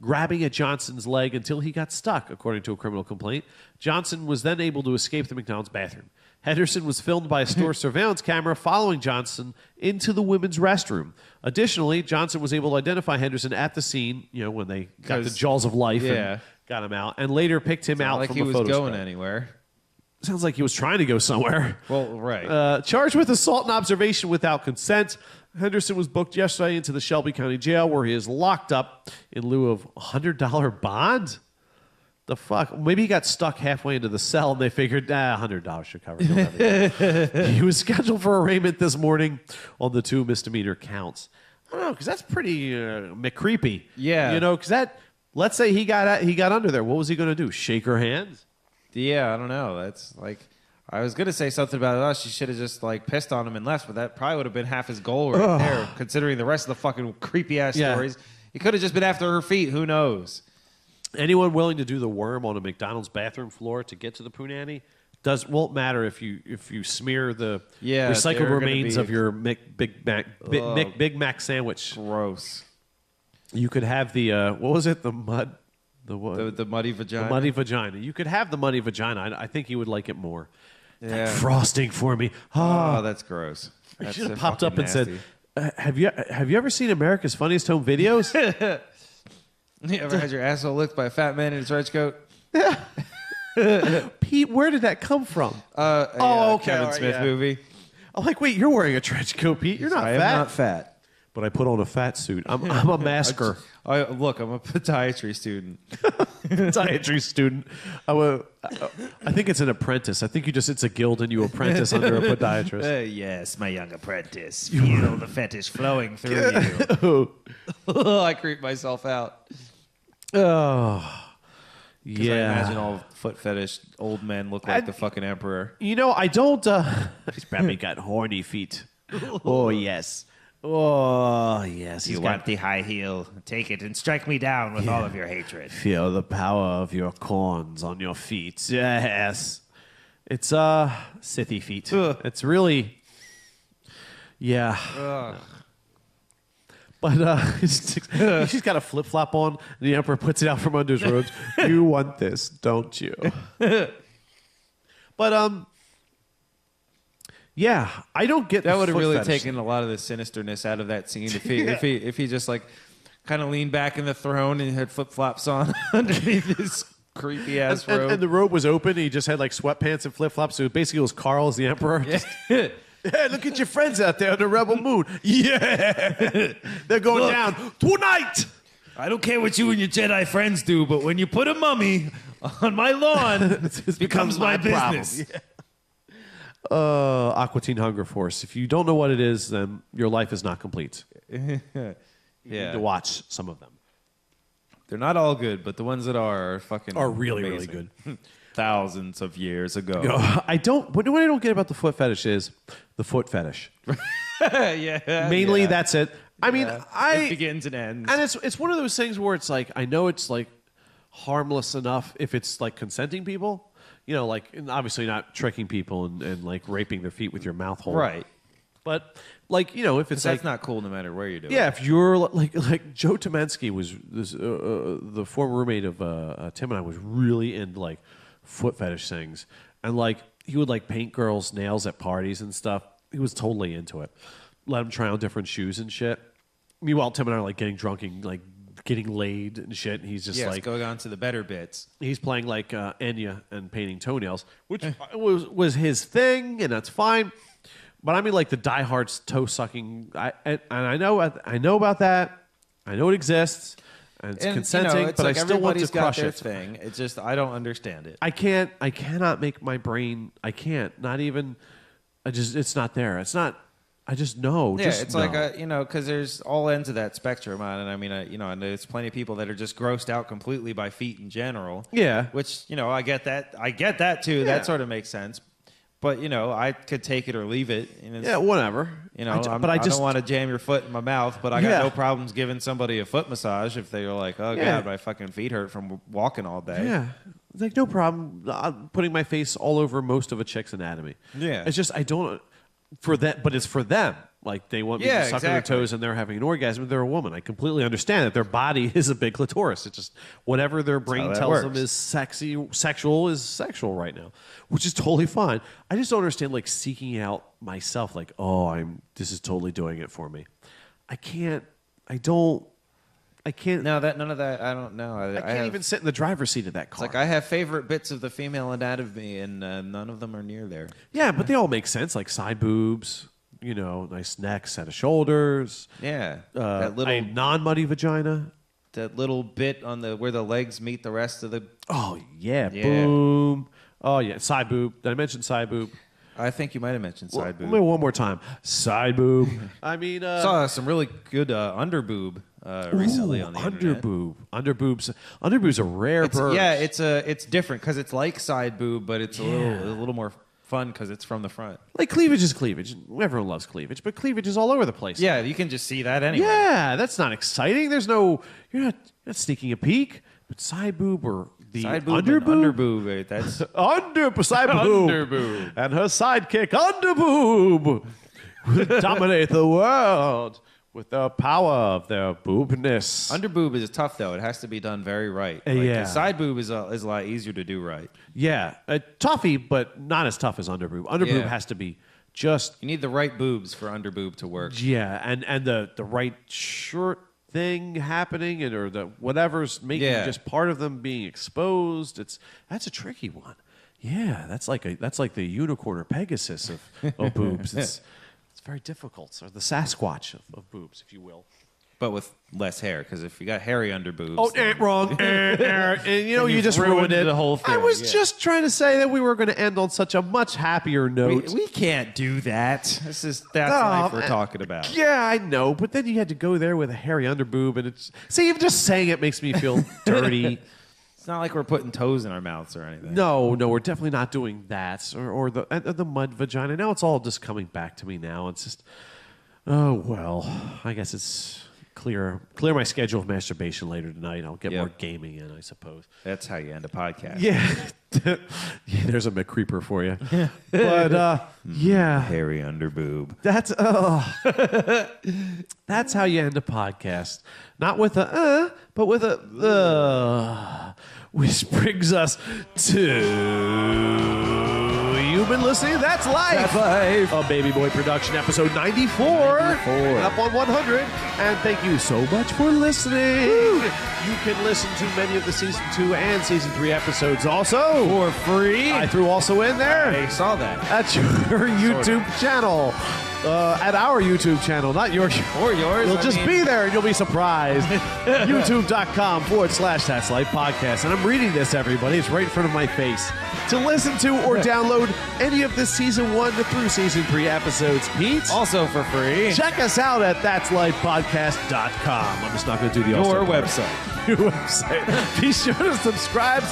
grabbing at Johnson's leg until he got stuck, according to a criminal complaint. Johnson was then able to escape the McDonald's bathroom. Henderson was filmed by a store surveillance camera following Johnson into the women's restroom. Additionally, Johnson was able to identify Henderson at the scene, when they got the jaws of life and got him out, and later picked him out from a photo like he was going spread. Anywhere. Sounds like he was trying to go somewhere. Well, right. Charged with assault and observation without consent, Henderson was booked yesterday into the Shelby County Jail, where he is locked up in lieu of $100 bond. The fuck? Maybe he got stuck halfway into the cell, and they figured, $100 should cover it. He was scheduled for arraignment this morning on the 2 misdemeanor counts. I don't know, because that's pretty McCreepy. Yeah. Because that. Let's say he got under there. What was he going to do? Shake her hand? Yeah, I don't know. That's like, I was going to say something about, she should have just pissed on him and left, but that probably would have been half his goal right there, considering the rest of the fucking creepy ass stories. He could have just been after her feet. Who knows? Anyone willing to do the worm on a McDonald's bathroom floor to get to the punani won't matter if you smear the recycled remains of your Big Mac sandwich. Gross. You could have the what was it? The mud. The what? The muddy vagina. The muddy vagina. You could have the muddy vagina. I think you would like it more. Yeah. That frosting for me. Oh, that's gross. You should have popped up and said, "Have you ever seen America's Funniest Home Videos?" You ever had your asshole licked by a fat man in a trench coat? Pete, where did that come from? Okay. Kevin right, Smith movie. I'm like, wait, you're wearing a trench coat, Pete. You're not I fat. am not fat. But I put on a fat suit. I'm a masker. Look, I'm a podiatry student. Podiatry student. I think it's an apprentice. I think it's a guild and you apprentice under a podiatrist. Yes, my young apprentice. Feel the fetish flowing through you. I creep myself out. Oh. Yeah. I imagine all foot fetish old men look like the fucking emperor. I don't. He's probably got horny feet. Oh, yes. Oh, yes. You want the high heel? Take it and strike me down with all of your hatred. Feel the power of your corns on your feet. Yes. It's Scythy feet. Ugh. It's really. Yeah. Ugh. But she's got a flip flop on. And the emperor puts it out from under his robes. You want this, don't you? But yeah, I don't get that would have really fetish. taken a lot of the sinisterness out of that scene if he just kind of leaned back in the throne and had flip flops on underneath his creepy ass robe. And the robe was open. He just had sweatpants and flip flops. So basically, it was Carl as the emperor. Yeah. Hey, look at your friends out there on the rebel moon. Yeah, they're going down tonight. I don't care what you and your Jedi friends do, but when you put a mummy on my lawn, it becomes my business. Yeah. Aqua Teen Hunger Force. If you don't know what it is, then your life is not complete. You need to watch some of them. They're not all good, but the ones that are fucking really, amazing. really good. Thousands of years ago. What I don't get about the foot fetish is the foot fetish. Yeah. Mainly, that's it. I mean, it begins and ends. And it's one of those things where it's I know it's harmless enough if it's consenting people. And obviously not tricking people and raping their feet with your mouth hole. Right. But if it's that's not cool no matter where you do it. Yeah, if you're like Joe Tomensky was this, the former roommate of Tim and I was really into foot fetish things, and he would paint girls' nails at parties and stuff. He was totally into it. Let him try on different shoes and shit. Meanwhile, Tim and I are getting drunk and getting laid and shit. And he's just Yes, like going on to the better bits. he's playing like Enya and painting toenails, which was his thing, and that's fine. But I mean, like the diehard toe sucking. And I know about that. I know it exists, and it's consenting. It's but like I still want to got crush their it. thing. It's just I don't understand it. I cannot make my brain. I can't. Not even. It's not there. It's not. I just know. Yeah, just it's no. like because there's all ends of that spectrum, and I mean, and there's plenty of people that are just grossed out completely by feet in general. Yeah. Which I get that. I get that too. Yeah. That sort of makes sense. But I could take it or leave it. Yeah, whatever. I just don't want to jam your foot in my mouth, but I got no problems giving somebody a foot massage if they're like, oh god, my fucking feet hurt from walking all day. Yeah, like no problem. I'm putting my face all over most of a chick's anatomy. Yeah. It's just I don't for that, but it's for them. Like they want me to suck on their toes and they're having an orgasm. They're a woman. I completely understand that their body is a big clitoris. It's just whatever their brain tells them is sexual is sexual right now, which is totally fine. I just don't understand like seeking out myself. Like, this is totally doing it for me. I can't. No, none of that. I don't know. I can't even sit in the driver's seat of that car. It's like I have favorite bits of the female anatomy, and none of them are near there. Yeah, but they all make sense. Like side boobs, nice neck, set of shoulders. Yeah, that little a non-muddy vagina. That little bit on where the legs meet the rest of the. Oh yeah, boom. Oh yeah, side boob. Did I mention side boob? I think you might have mentioned side boob. One more time, side boob. I mean, saw some really good under boob recently on the internet. Underboob's a rare bird. Yeah, it's different because it's like side boob, but it's a little more fun because it's from the front. Like cleavage is cleavage. Everyone loves cleavage, but cleavage is all over the place. Yeah, you can just see that anyway. Yeah, that's not exciting. You're not sneaking a peek. But side boob or the side boob underboob? Underboob, that's side boob. Underboob. And her sidekick, underboob, will dominate the world with the power of their boobness. Underboob is tough though. It has to be done very right. Yeah. Side boob is a lot easier to do right. Yeah, toughy, but not as tough as underboob. Underboob has to be just. You need the right boobs for underboob to work. Yeah, and the right short thing happening, or the whatever's making just part of them being exposed. That's a tricky one. Yeah, that's like the unicorn or Pegasus of boobs. It's very difficult, or the Sasquatch of boobs, if you will. But with less hair, because if you got hairy underboobs... Oh, wrong. And you just ruined it. The whole thing. I was just trying to say that we were going to end on such a much happier note. We can't do that. That's life we're talking about. Yeah, I know, but then you had to go there with a hairy underboob, and even just saying it makes me feel dirty. It's not like we're putting toes in our mouths or anything. No, we're definitely not doing that. Or the mud vagina. Now it's all just coming back to me now. It's just, oh, well, I guess it's... Clear my schedule of masturbation later tonight. I'll get more gaming in, I suppose. That's how you end a podcast. Yeah. There's a McCreeper for you. But, yeah. Hairy underboob. That's how you end a podcast. Not with a, but with a, which brings us to... You've been listening. That's Life. That's Life. A Baby Boy production, episode 94. Up on 100. And thank you so much for listening. Woo. You can listen to many of the season 2 and season 3 episodes also for free. I threw also in there. I saw that. At your YouTube channel. At our YouTube channel, not yours. Or yours. You'll just be there and you'll be surprised. YouTube.com/That's Life Podcast. And I'm reading this, everybody. It's right in front of my face. To listen to or download any of the season 1 through season 3 episodes, Pete. Also for free. Check us out at that'slifepodcast.com. I'm just not going to do the Your website. Your website. Be sure to subscribe,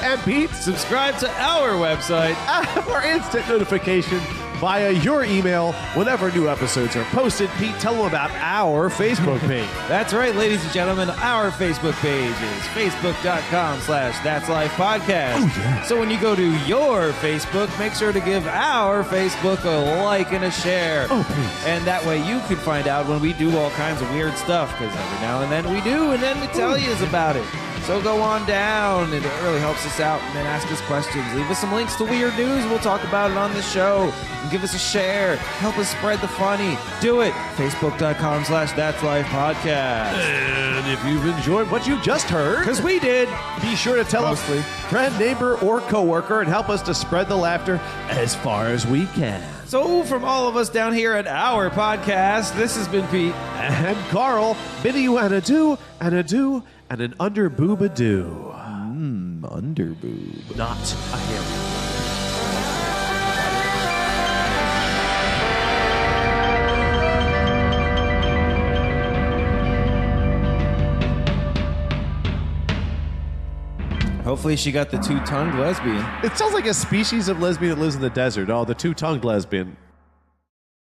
and Pete. Subscribe to our website for instant notification via your email whenever new episodes are posted. Pete, tell them about our Facebook page. That's right, ladies and gentlemen. Our Facebook page is facebook.com/that'slifepodcast. Oh, yeah. So when you go to your Facebook, make sure to give our Facebook a like and a share. Oh, please. And that way you can find out when we do all kinds of weird stuff, because every now and then we do, and then we tell you about it. So go on down. It really helps us out. And then ask us questions. Leave us some links to weird news. We'll talk about it on the show. And give us a share. Help us spread the funny. Do it. Facebook.com/that'slifepodcast. And if you've enjoyed what you just heard, Because we did. be sure to tell Mostly. a friend, neighbor, or coworker and help us to spread the laughter as far as we can. So from all of us down here at our podcast, this has been Pete. And Carl, bidding you an adieu, and an under-boob adieu. Under-boob. Not a hair. Hopefully she got the two-tongued lesbian. It sounds like a species of lesbian that lives in the desert. Oh, the two-tongued lesbian.